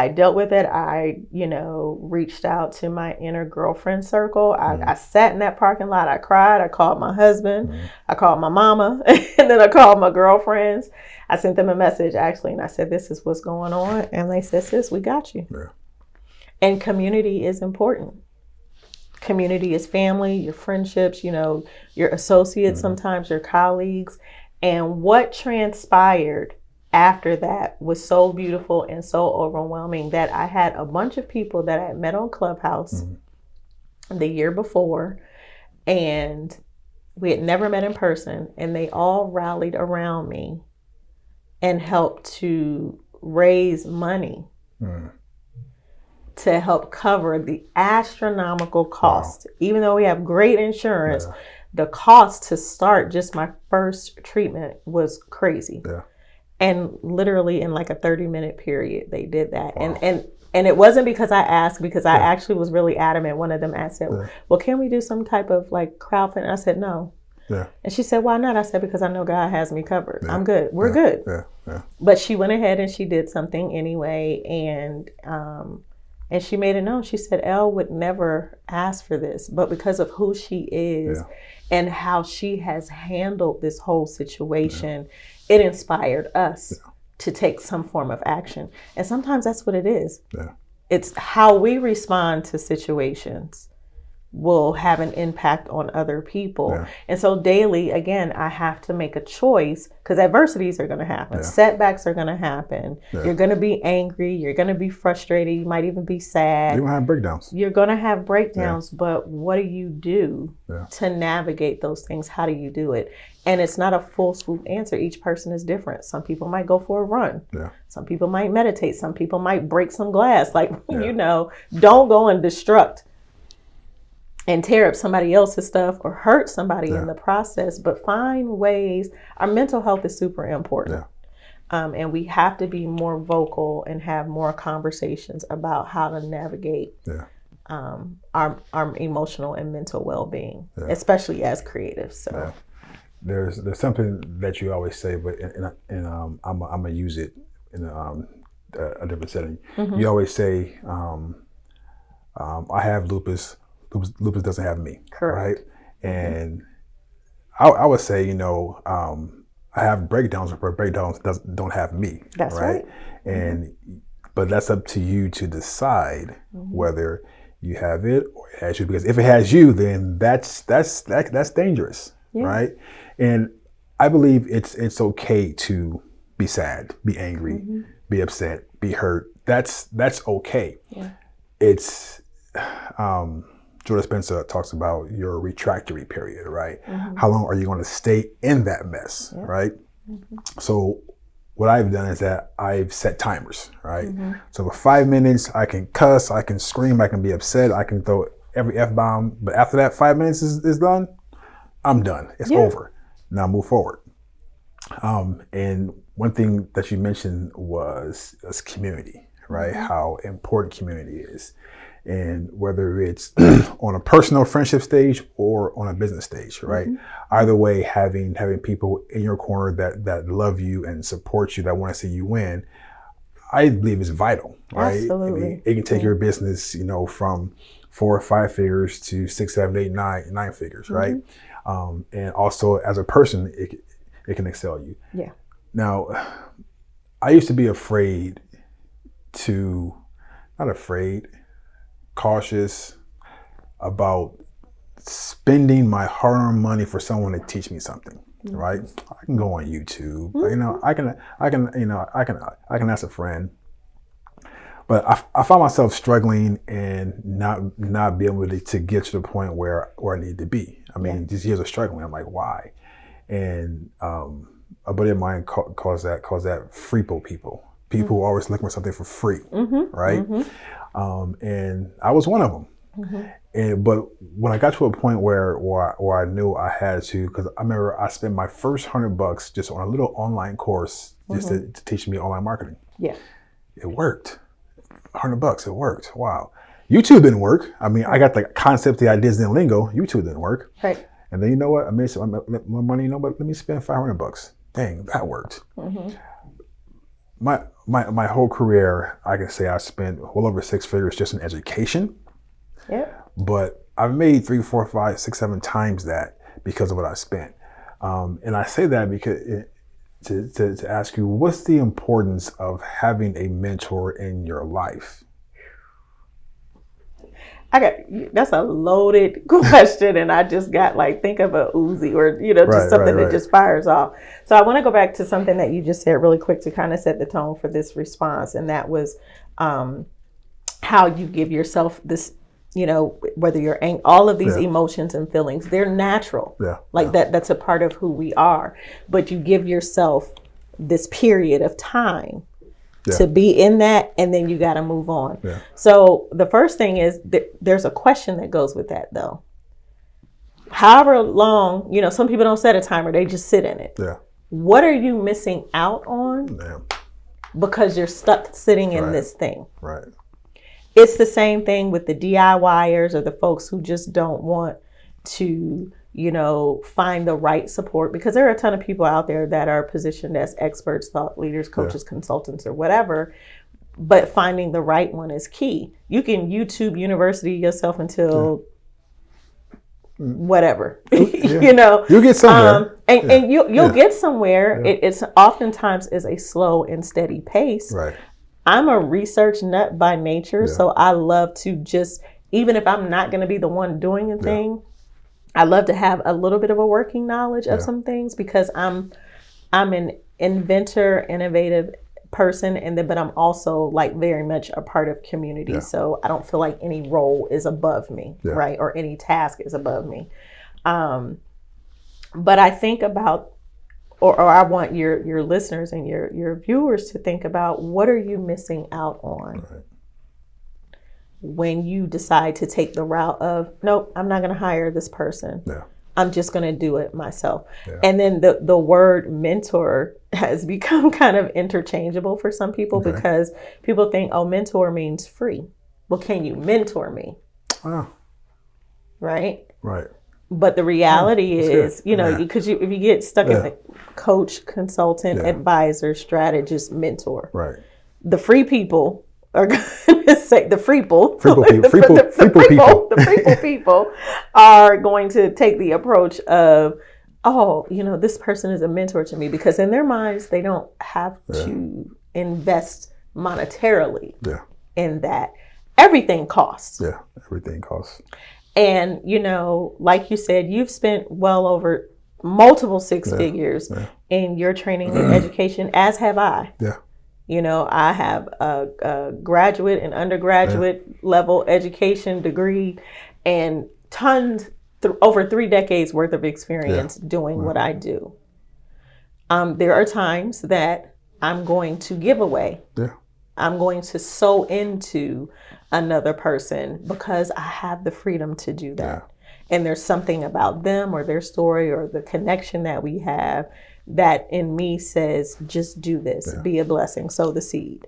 dealt with it. I, reached out to my inner girlfriend circle. I sat in that parking lot. I cried. I called my husband. I called my mama. And then I called my girlfriends. I sent them a message actually. And I said, this is what's going on. And they said, sis, we got you. Yeah. And community is important. Community is family, your friendships, your associates, sometimes your colleagues. And what transpired after that was so beautiful and so overwhelming that I had a bunch of people that I had met on Clubhouse the year before, and we had never met in person, and they all rallied around me and helped to raise money to help cover the astronomical cost. Wow. Even though we have great insurance, the cost to start just my first treatment was crazy. Yeah. And literally in like a 30-minute period, they did that. Wow. And it wasn't because I asked, because I actually was really adamant. One of them asked, well, can we do some type of like crowdfunding? I said, no. Yeah. And she said, why not? I said, because I know God has me covered. Yeah. I'm good. We're good. Yeah. Yeah. But she went ahead and she did something anyway. And she made it known. She said, Elle would never ask for this, but because of who she is and how she has handled this whole situation, it inspired us to take some form of action. And sometimes that's what it is. Yeah. It's how we respond to situations will have an impact on other people. Yeah. And so daily, again, I have to make a choice because adversities are going to happen. Yeah. Setbacks are going to happen. Yeah. You're going to be angry. You're going to be frustrated. You might even be sad. You're going to have breakdowns. You're going to have breakdowns, but what do you do to navigate those things? How do you do it? And it's not a full swoop answer. Each person is different. Some people might go for a run. Yeah. Some people might meditate. Some people might break some glass. Like, don't go and destruct and tear up somebody else's stuff or hurt somebody in the process, but find ways. Our mental health is super important. Yeah. And we have to be more vocal and have more conversations about how to navigate our emotional and mental well-being, especially as creatives. So there's something that you always say, but I'm gonna use it in a different setting. Mm-hmm. You always say, I have lupus. Lupus doesn't have me. Correct. Right? And I would say, I have breakdowns, but breakdowns don't have me. That's right. And but that's up to you to decide whether you have it or it has you. Because if it has you, then that's dangerous, right? And I believe it's okay to be sad, be angry, be upset, be hurt. That's okay. Yeah. It's Joe Dispenza talks about your retractory period, right? Mm-hmm. How long are you going to stay in that mess, right? Mm-hmm. So what I've done is that I've set timers, right? Mm-hmm. So for 5 minutes, I can cuss, I can scream, I can be upset, I can throw every F-bomb. But after that 5 minutes is done, I'm done. It's over. Now move forward. And one thing that you mentioned was community, right? Mm-hmm. How important community is. And whether it's on a personal friendship stage or on a business stage, right? Mm-hmm. Either way, having people in your corner that love you and support you, that want to see you win, I believe is vital, right? Absolutely. I mean, it can take your business, from 4 or 5 figures to 6, 7, 8, 9 figures, right? And also as a person, it can excel you. Yeah. Now, I used to be cautious about spending my hard-earned money for someone to teach me something. right? I can go on YouTube. You know, I can ask a friend. But I found myself struggling and not being able to get to the point where I need to be. I mean, these years of struggling. I'm like, why? And a buddy of mine calls that freepo people. People who always looking for something for free, right? And I was one of them. But when I got to a point where I knew I had to, because I remember I spent my first $100 just on a little online course just to teach me online marketing. Yeah, it worked. $100, it worked. Wow. YouTube didn't work. I mean, I got the concept, the ideas, and lingo. YouTube didn't work. Right. And then you know what? I made some more money. You know what? Let me spend $500. Dang, that worked. My whole career, I can say I spent well over 6 figures just in education. Yeah. But I've made 3, 4, 5, 6, 7 times that because of what I spent. And I say that because to ask you, what's the importance of having a mentor in your life? That's a loaded question, and I just got think of a Uzi or just something that just fires off. So I want to go back to something that you just said really quick to kind of set the tone for this response, and that was how you give yourself this. Whether you're angry, all of these emotions and feelings, they're natural. That's a part of who we are. But you give yourself this period of time to be in that, and then you got to move on. So the first thing is there's a question that goes with that, though. However long, some people don't set a timer, they just sit in it. What are you missing out on because you're stuck sitting in this thing? Right. It's the same thing with the DIYers or the folks who just don't want to, find the right support, because there are a ton of people out there that are positioned as experts, thought leaders, coaches, consultants, or whatever. But finding the right one is key. You can YouTube university yourself until whatever, You'll get somewhere. And you'll get somewhere. It's oftentimes is a slow and steady pace. Right. I'm a research nut by nature, so I love to just, even if I'm not going to be the one doing the thing, I love to have a little bit of a working knowledge of some things, because I'm an inventor, innovative person, but I'm also very much a part of community. So I don't feel like any role is above me, right? Or any task is above me. But I think about, or I want your listeners and your viewers to think about, what are you missing out on when you decide to take the route of, nope, I'm not going to hire this person. I'm just going to do it myself. And then the word mentor has become kind of interchangeable for some people, because people think, oh, mentor means free. Well, can you mentor me? Right? Right. But the reality is, because if you get stuck in the coach, consultant, advisor, strategist, mentor, the free people are going to say the freeple people are going to take the approach of, oh, this person is a mentor to me, because in their minds they don't have to invest monetarily in that. Everything costs. Yeah, everything costs. And, like you said, you've spent well over multiple 6 figures in your training and education, as have I. I have a graduate and undergraduate level education degree and tons, over 3 decades worth of experience doing what I do. There are times that I'm going to give away. I'm going to sow into another person because I have the freedom to do that. And there's something about them or their story or the connection that we have that in me says, just do this, be a blessing, sow the seed.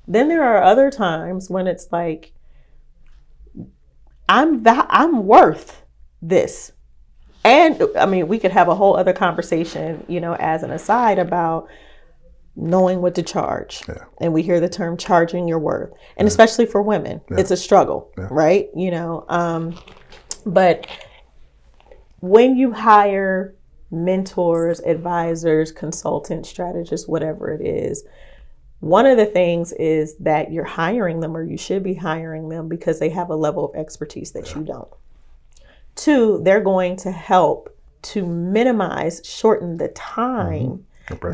Then there are other times when it's like, I'm worth this. And I mean, we could have a whole other conversation, as an aside about knowing what to charge. And we hear the term charging your worth. And especially for women, it's a struggle, right? But when you hire mentors, advisors, consultants, strategists, whatever it is, one of the things is that you're hiring them, or you should be hiring them, because they have a level of expertise that you don't. 2, they're going to help to minimize, shorten the time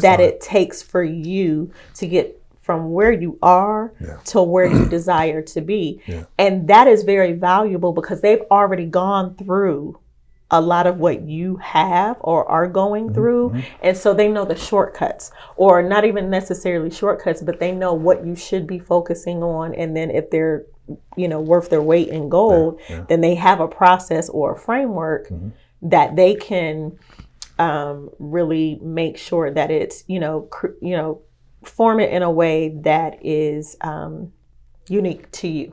that it takes for you to get from where you are to where you desire to be. And that is very valuable because they've already gone through a lot of what you have or are going through. And so they know the shortcuts, or not even necessarily shortcuts, but they know what you should be focusing on. And then if they're, worth their weight in gold, then they have a process or a framework that they can really make sure that it's, form it in a way that is unique to you.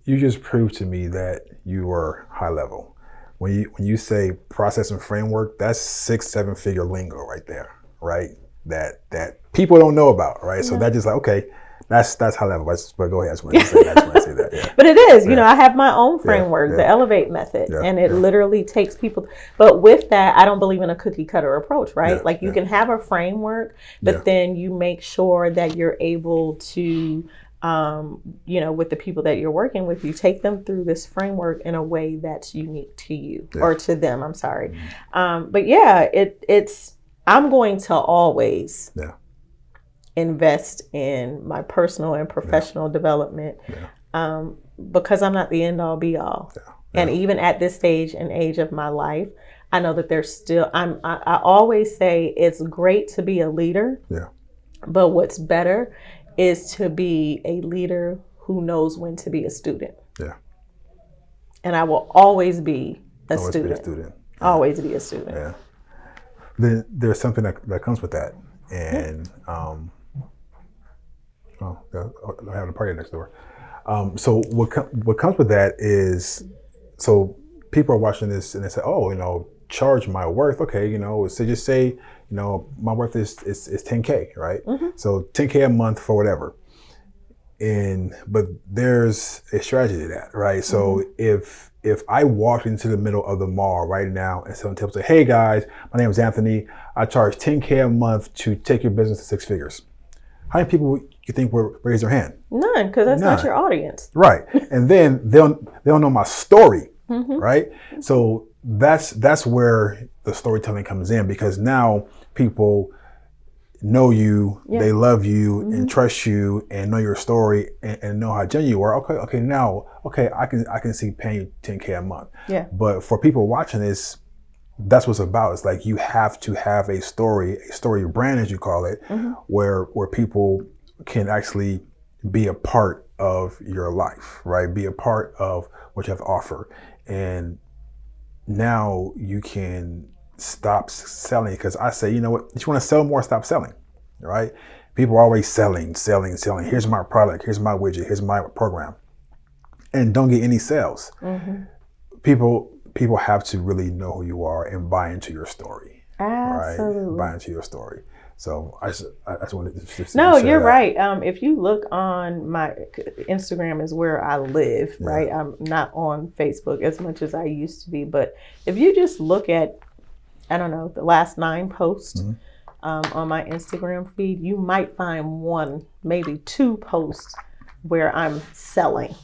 You just proved to me that you are high level. When you say process and framework, that's 6-7 figure lingo right there, right? That people don't know about, right? So that just like, okay, that's high level. But go ahead, I just want to say that. Yeah. But it is, I have my own framework, the Elevate method, and it literally takes people. But with that, I don't believe in a cookie cutter approach, right? Like you can have a framework, but then you make sure that you're able to with the people that you're working with, you take them through this framework in a way that's unique to you or to them. I'm sorry. But it's, I'm going to always invest in my personal and professional development because I'm not the end all be all. And even at this stage and age of my life, I know that there's still, I always say it's great to be a leader, but what's better is to be a leader who knows when to be a student. And I will always be a student. Always be a student. Then there's something that comes with that. And they're having a party next door. So what comes with that is, so people are watching this and they say, oh, charge my worth. Okay, so just say, my worth is 10K, right? So 10K a month for whatever. But there's a strategy to that, right? So if I walked into the middle of the mall right now and someone tells me, hey guys, my name is Anthony, I charge 10K a month to take your business to 6 figures. How many people you think will raise their hand? None, because that's not your audience. Right. And then they'll know my story, right? So that's where the storytelling comes in, because now people know you, they love you and trust you and know your story and know how genuine you are. Now I can see paying you 10K a month. But for people watching this, that's what's about. It's like you have to have a story brand, as you call it, where people can actually be a part of your life, right? Be a part of what you have to offer. And now you can stop selling, because I say, you know what, if you want to sell more, stop selling, right? People are always selling. Here's my product, here's my widget, here's my program, and don't get any sales. People have to really know who you are and buy into your story. Absolutely. Right? Buy into your story. So I just wanted to just No, you're right. If you look on my Instagram is where I live, right? I'm not on Facebook as much as I used to be, but if you just look at, I don't know, the last 9 posts on my Instagram feed, you might find 1, maybe 2 posts where I'm selling,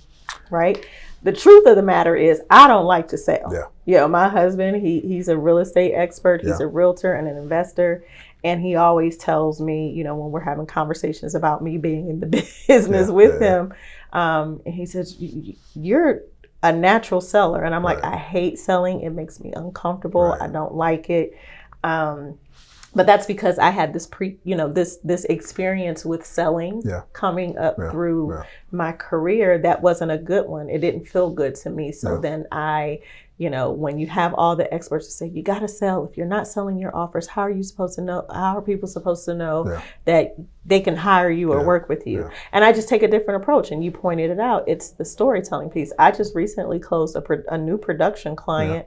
right? The truth of the matter is I don't like to sell. My husband, he's a real estate expert. He's a realtor and an investor. And he always tells me, when we're having conversations about me being in the business with him, and he says, you're a natural seller. And I'm like, I hate selling. It makes me uncomfortable. I don't like it. But that's because I had this this experience with selling coming up through my career that wasn't a good one. It didn't feel good to me. So then I, when you have all the experts to say, you got to sell. If you're not selling your offers, how are you supposed to know? How are people supposed to know that they can hire you or work with you? And I just take a different approach. And you pointed it out. It's the storytelling piece. I just recently closed a new production client,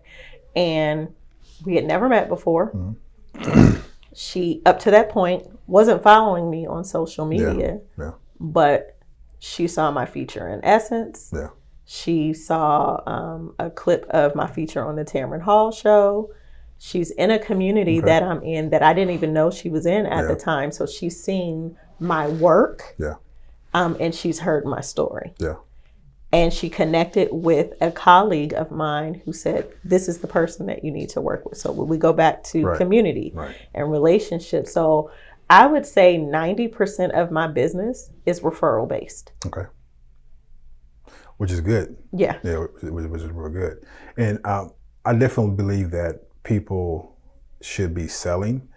and we had never met before. She, up to that point, wasn't following me on social media, but she saw my feature in Essence. She saw a clip of my feature on the Tamron Hall show. She's in a community that I'm in that I didn't even know she was in at the time. So she's seen my work, and she's heard my story. And she connected with a colleague of mine who said, this is the person that you need to work with. So we go back to community and relationships. So I would say 90% of my business is referral based. Okay. Which is good. Yeah. Yeah, which is real good. And I definitely believe that people should be selling,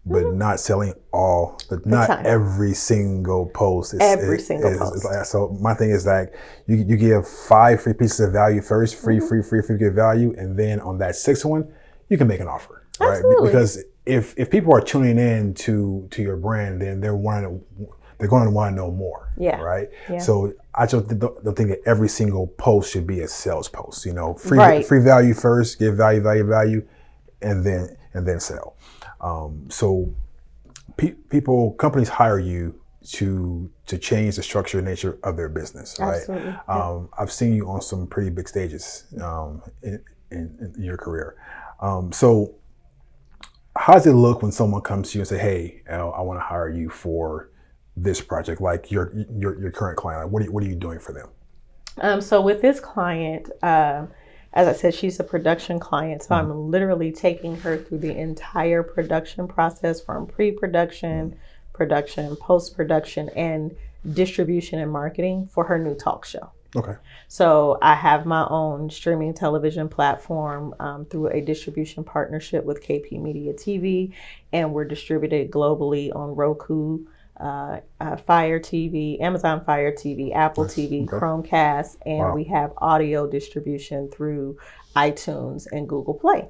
but not selling all, but not every single post. Every single post. So my thing is like, you give 5 free pieces of value first, free good value. And then on that 6th one, you can make an offer, right? Absolutely. Because if people are tuning in to your brand, then they're going to want to know more, right? Yeah. So I just don't think that every single post should be a sales post. You know, free value first, give value, and then sell. So companies hire you to change the structure and nature of their business, right? Absolutely. I've seen you on some pretty big stages in your career. So how does it look when someone comes to you and say, "Hey, Elle, I want to hire you for this project," like your current client? Like, what are you doing for them? So with this client, as I said, she's a production client. So I'm literally taking her through the entire production process, from pre-production, production, post-production, and distribution and marketing for her new talk show. Okay. So I have my own streaming television platform through a distribution partnership with KP Media TV, and we're distributed globally on Roku, Fire TV, Amazon Fire TV, Apple TV, Chromecast, and we have audio distribution through iTunes and Google Play.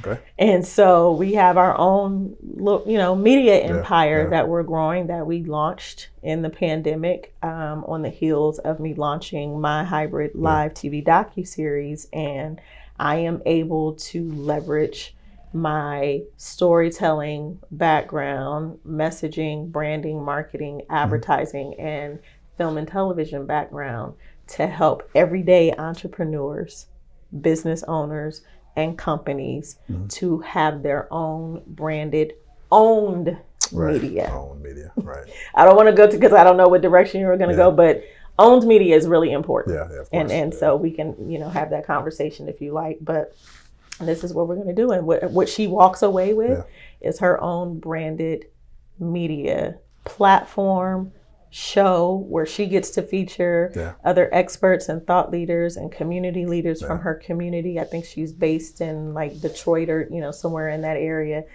Okay. And so we have our own, media empire that we're growing, that we launched in the pandemic on the heels of me launching my hybrid live TV docuseries. And I am able to leverage my storytelling background, messaging, branding, marketing, advertising, and film and television background to help everyday entrepreneurs, business owners, and companies to have their own branded, owned media. Owned media, right. I don't want to go because I don't know what direction you're going to go, but owned media is really important. Yeah, of course. And so we can, have that conversation if you like, but this is what we're going to do. And what she walks away with is her own branded media platform, show, where she gets to feature other experts and thought leaders and community leaders from her community. I think she's based in like Detroit or, somewhere in that area.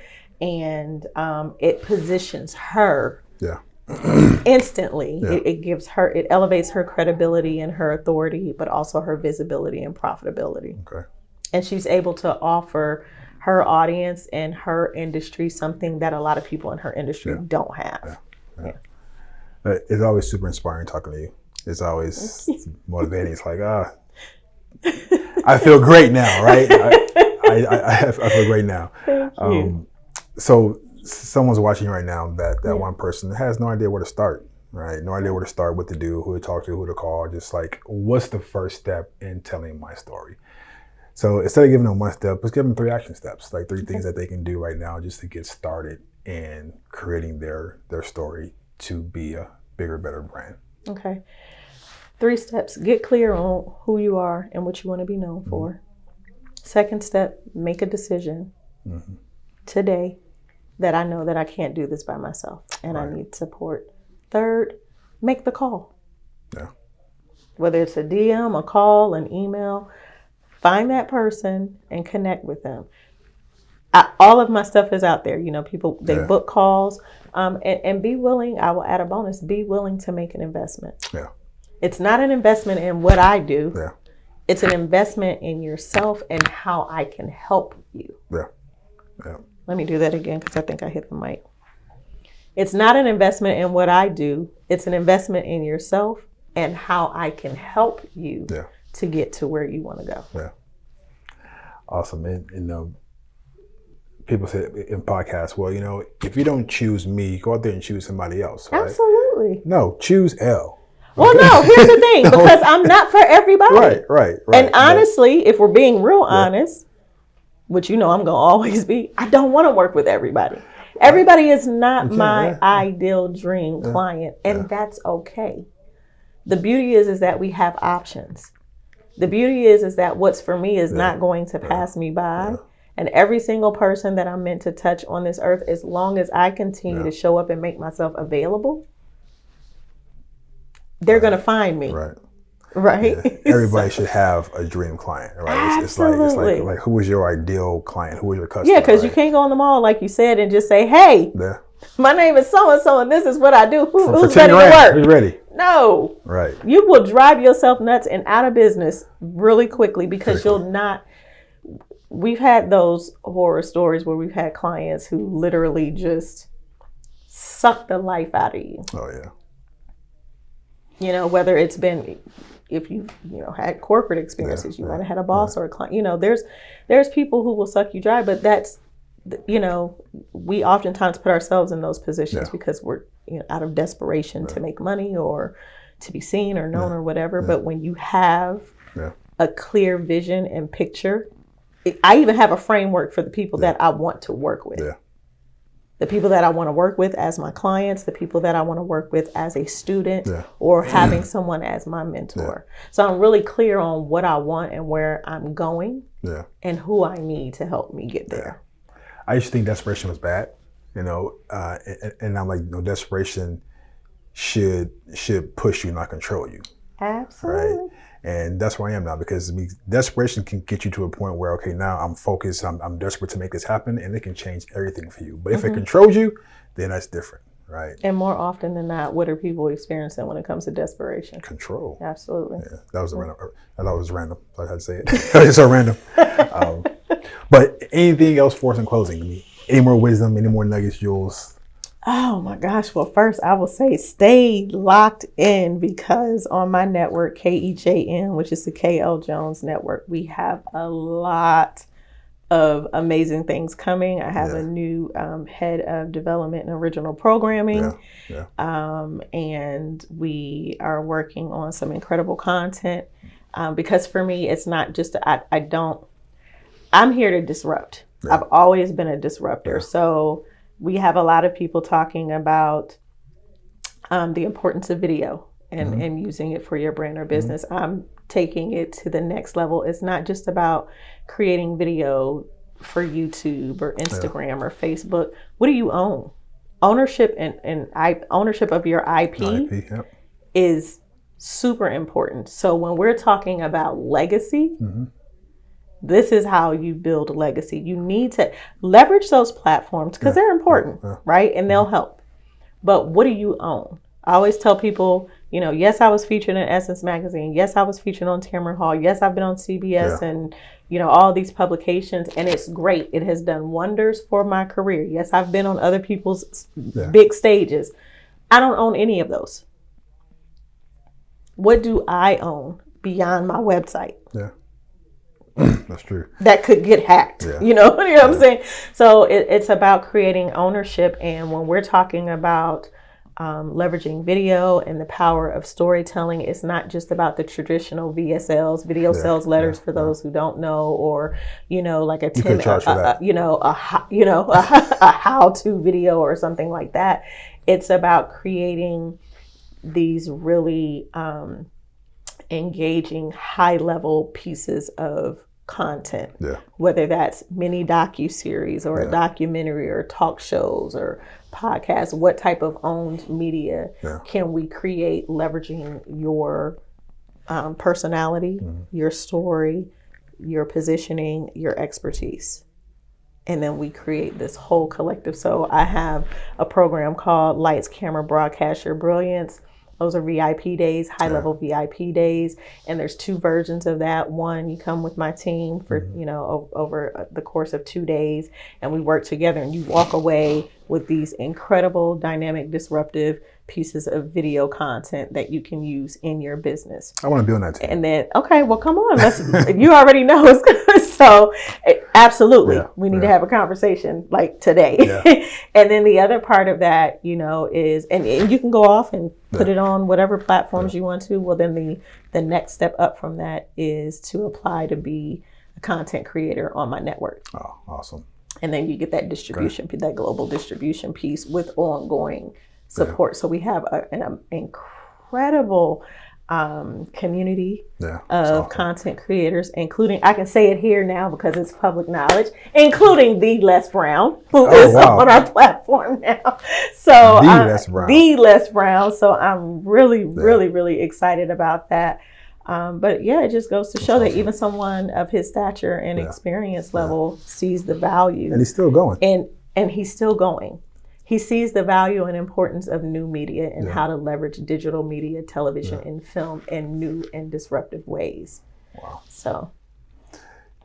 And it positions her instantly. It elevates her credibility and her authority, but also her visibility and profitability. Okay. And she's able to offer her audience and her industry something that a lot of people in her industry don't have. It's always super inspiring talking to you. It's always motivating. It's like, I feel great now, right? I feel great now. Thank you. So someone's watching right now that one person has no idea where to start, right? No idea where to start, what to do, who to talk to, who to call. Just like, what's the first step in telling my story? So instead of giving them one step, let's give them 3 action steps, like 3 things that they can do right now just to get started in creating their story to be a bigger, better brand. Okay. 3 steps. Get clear on who you are and what you want to be known for. Second step, make a decision today that I know that I can't do this by myself and I need support. Third, make the call. Yeah. Whether it's a DM, a call, an email, find that person and connect with them. All of my stuff is out there. People, they book calls and be willing. I will add a bonus. Be willing to make an investment. Yeah. It's not an investment in what I do. Yeah. It's an investment in yourself and how I can help you. Yeah. Yeah. Let me do that again because I think I hit the mic. It's not an investment in what I do. It's an investment in yourself and how I can help you to get to where you want to go. Yeah. Awesome. And people say in podcasts, well, if you don't choose me, go out there and choose somebody else, right? Absolutely. No, choose Elle. Well, no, here's the thing, because I'm not for everybody. Right. And honestly, if we're being real honest, which I'm going to always be, I don't want to work with everybody. Everybody is not my ideal dream client, and that's okay. The beauty is that we have options. The beauty is that what's for me is not going to pass me by. And every single person that I'm meant to touch on this earth, as long as I continue to show up and make myself available, they're going to find me. Right. Yeah. Everybody should have a dream client, right? Absolutely. It's like who was your ideal client? Who was your customer? Yeah, because you can't go on the mall, like you said, and just say, hey, my name is so-and-so, and this is what I do. Who's ready to work? Who's ready? No. Right. You will drive yourself nuts and out of business really quickly because you'll not. We've had those horror stories where we've had clients who literally just suck the life out of you. Oh, yeah. You know, whether it's been, if you had corporate experiences, you might have had a boss or a client. You know, there's people who will suck you dry, but that's, you know, we oftentimes put ourselves in those positions because we're out of desperation to make money or to be seen or known or whatever. But when you have a clear vision and picture, I even have a framework for the people that I want to work with. The people that I want to work with as my clients, the people that I want to work with as a student or having someone as my mentor. So I'm really clear on what I want and where I'm going and who I need to help me get there. I used to think desperation was bad, you know, and I'm like, no, desperation should push you, not control you. Absolutely. Right? And that's where I am now, because desperation can get you to a point where, okay, now I'm focused, I'm desperate to make this happen, and it can change everything for you. But if it controls you, then that's different, right? And more often than not, what are people experiencing when it comes to desperation? Control. Absolutely. Yeah, that was random. I thought it was random. So I had to say it. It's so random. But anything else for us in closing? Any more wisdom, any more nuggets, Jules? Oh my gosh. Well, first I will say stay locked in, because on my network, Cre8, which is the Elle Jones network, we have a lot of amazing things coming. I have a new head of development and original programming. And we are working on some incredible content because for me, it's not just, I'm here to disrupt. I've always been a disruptor. So we have a lot of people talking about the importance of video and using it for your brand or business. I'm taking it to the next level. It's not just about creating video for YouTube or Instagram or Facebook. What do you own? Ownership and ownership of your IP is super important. So when we're talking about legacy, this is how you build legacy. You need to leverage those platforms because they're important, right? And they'll help. But what do you own? I always tell people, yes, I was featured in Essence Magazine. Yes, I was featured on Tamron Hall. Yes, I've been on CBS and, all these publications. And it's great. It has done wonders for my career. Yes, I've been on other people's big stages. I don't own any of those. What do I own beyond my website? That's true. That could get hacked. You know what I'm saying? So it's about creating ownership. And when we're talking about leveraging video and the power of storytelling, it's not just about the traditional VSLs, video sales letters for those who don't know, or like a how-to video or something like that. It's about creating these really engaging high-level pieces of content, whether that's mini docu-series or a documentary or talk shows or podcasts. What type of owned media can we create leveraging your personality, your story, your positioning, your expertise? And then we create this whole collective. So I have a program called Lights, Camera, Broadcast Your Brilliance. Those are VIP days, high-level VIP days. And there's 2 versions of that. One, you come with my team for, over the course of 2 days, and we work together, and you walk away with these incredible, dynamic, disruptive pieces of video content that you can use in your business. I want to be on that team. And then, okay, well, come on. You already know it's good. So absolutely, we need to have a conversation like today. And then the other part of that, is, and you can go off and put it on whatever platforms you want to. Well, then the next step up from that is to apply to be a content creator on my network. Oh, awesome. And then you get that distribution, that global distribution piece with ongoing support. So we have an incredible community of content creators, including, I can say it here now because it's public knowledge, including the Les Brown, who is on our platform now. So the Les Brown. So I'm really excited about that. But yeah, it just goes to show that even someone of his stature and experience level sees the value. And he's still going. And he's still going. He sees the value and importance of new media and how to leverage digital media, television, and film in new and disruptive ways. Wow. So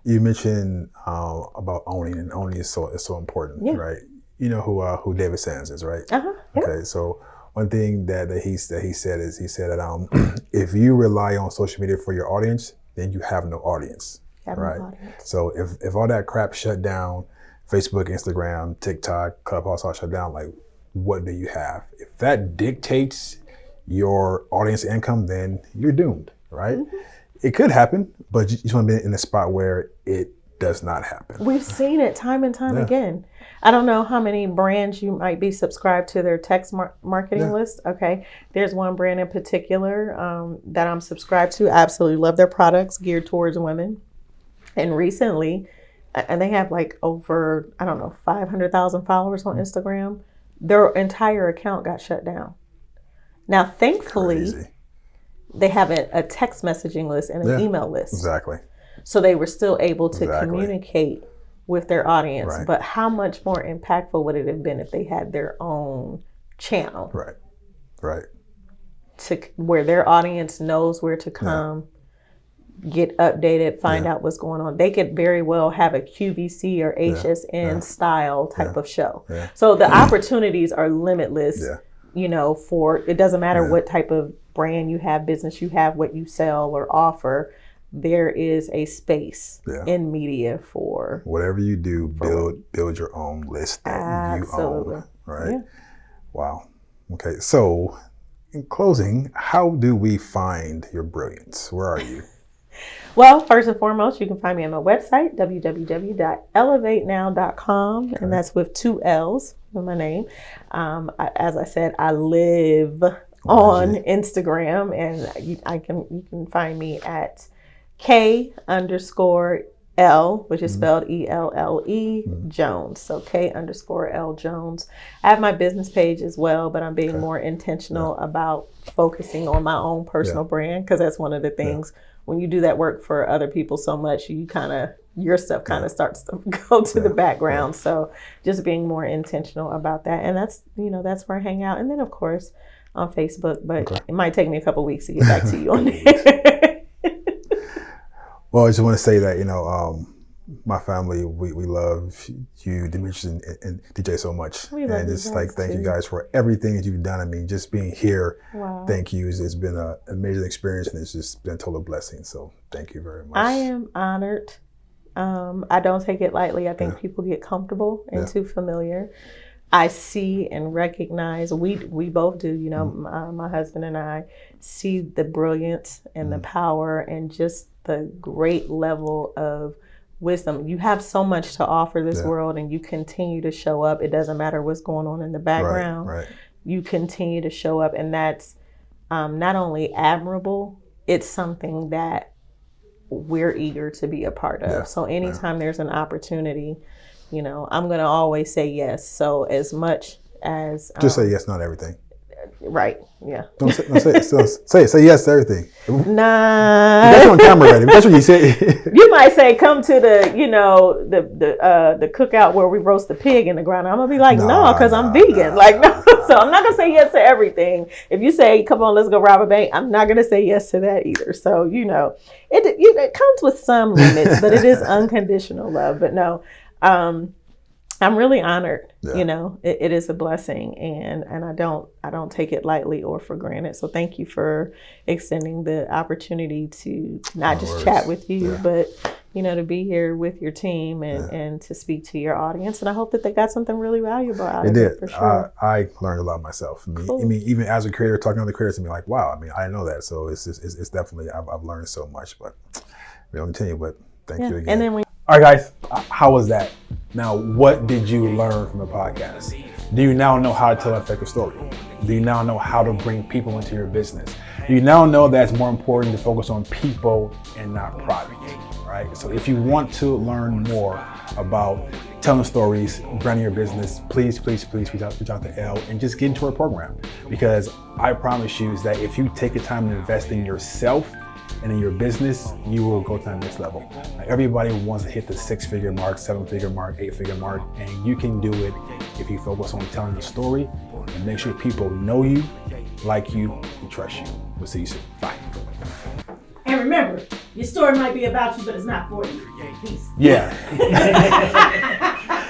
you mentioned about owning, and owning is so important, right? You know who David Sands is, right? Okay, so one thing that he said that if you rely on social media for your audience, then you have no audience, right? No audience. So if all that crap shut down, Facebook, Instagram, TikTok, Clubhouse all shut down, like, what do you have? If that dictates your audience income, then you're doomed, right? Mm-hmm. It could happen, but you just want to be in a spot where it does not happen. We've seen it time and time again. I don't know how many brands you might be subscribed to their text marketing list. Okay. There's one brand in particular that I'm subscribed to. I absolutely love their products geared towards women. And recently, and they have like over, 500,000 followers on Instagram. Their entire account got shut down. Now, thankfully, they have a text messaging list and an email list. Exactly. So they were still able to communicate with their audience. Right. But how much more impactful would it have been if they had their own channel? Right. To where their audience knows where to come. Get updated, find out what's going on. They could very well have a QVC or HSN style type of show. Yeah. So the opportunities are limitless, for, it doesn't matter what type of brand you have, business you have, what you sell or offer. There is a space in media for whatever you do, build your own list that you own, right? Yeah. Wow. Okay. So in closing, how do we find your brilliance? Where are you? Well, first and foremost, you can find me on my website, www.elevatenow.com, and that's with 2 L's in my name. As I said, I live on Instagram, and you can find me at K_L, which is spelled ELLE Jones. So K_L Jones. I have my business page as well, but I'm being more intentional about focusing on my own personal brand, because that's one of the things. When you do that work for other people so much, your stuff starts to go to the background. So just being more intentional about that. And that's where I hang out. And then of course on Facebook, but it might take me a couple of weeks to get back to you on there. Well, I just want to say that, my family, we love you, Demetrius and DJ, so much. And just thank you guys for everything that you've done. I mean, just being here, thank you. It's been an amazing experience, and it's just been a total blessing. So thank you very much. I am honored. I don't take it lightly. I think people get comfortable and too familiar. I see and recognize, we both do, my husband and I see the brilliance and the power and just the great level of wisdom. You have so much to offer this world, and you continue to show up. It doesn't matter what's going on in the background. Right. You continue to show up, and that's not only admirable, it's something that we're eager to be a part of. So anytime there's an opportunity, I'm going to always say yes. So as much as just say yes, not everything. Right. Yeah. Don't say yes to everything. Nah. That's on camera already. That's what you say. You might say, come to the cookout where we roast the pig in the ground. I'm gonna be like, no, because I'm vegan. No. So I'm not gonna say yes to everything. If you say, come on, let's go rob a bank, I'm not gonna say yes to that either. So it comes with some limits, but it is unconditional love. But no. I'm really honored. It is a blessing, and I don't take it lightly or for granted. So thank you for extending the opportunity to not just chat with you, but to be here with your team and to speak to your audience. And I hope that they got something really valuable out of it. For sure. I learned a lot myself. I mean, even as a creator, talking to other creators, and be like, wow. I mean, I didn't know that. So it's definitely I've learned so much. But we don't continue. But thank you again. And then all right, guys, how was that? Now, what did you learn from the podcast? Do you now know how to tell an effective story? Do you now know how to bring people into your business? You now know that it's more important to focus on people and not product, right? So if you want to learn more about telling stories, branding your business, please reach out to Elle and just get into her program. Because I promise you is that if you take the time to invest in yourself and in your business, you will go to the next level. Everybody wants to hit the 6-figure mark, 7-figure mark, 8-figure mark, and you can do it if you focus on telling the story and make sure people know you, like you, and trust you. We'll see you soon. Bye. And remember, your story might be about you, but it's not for you. Peace. Yeah.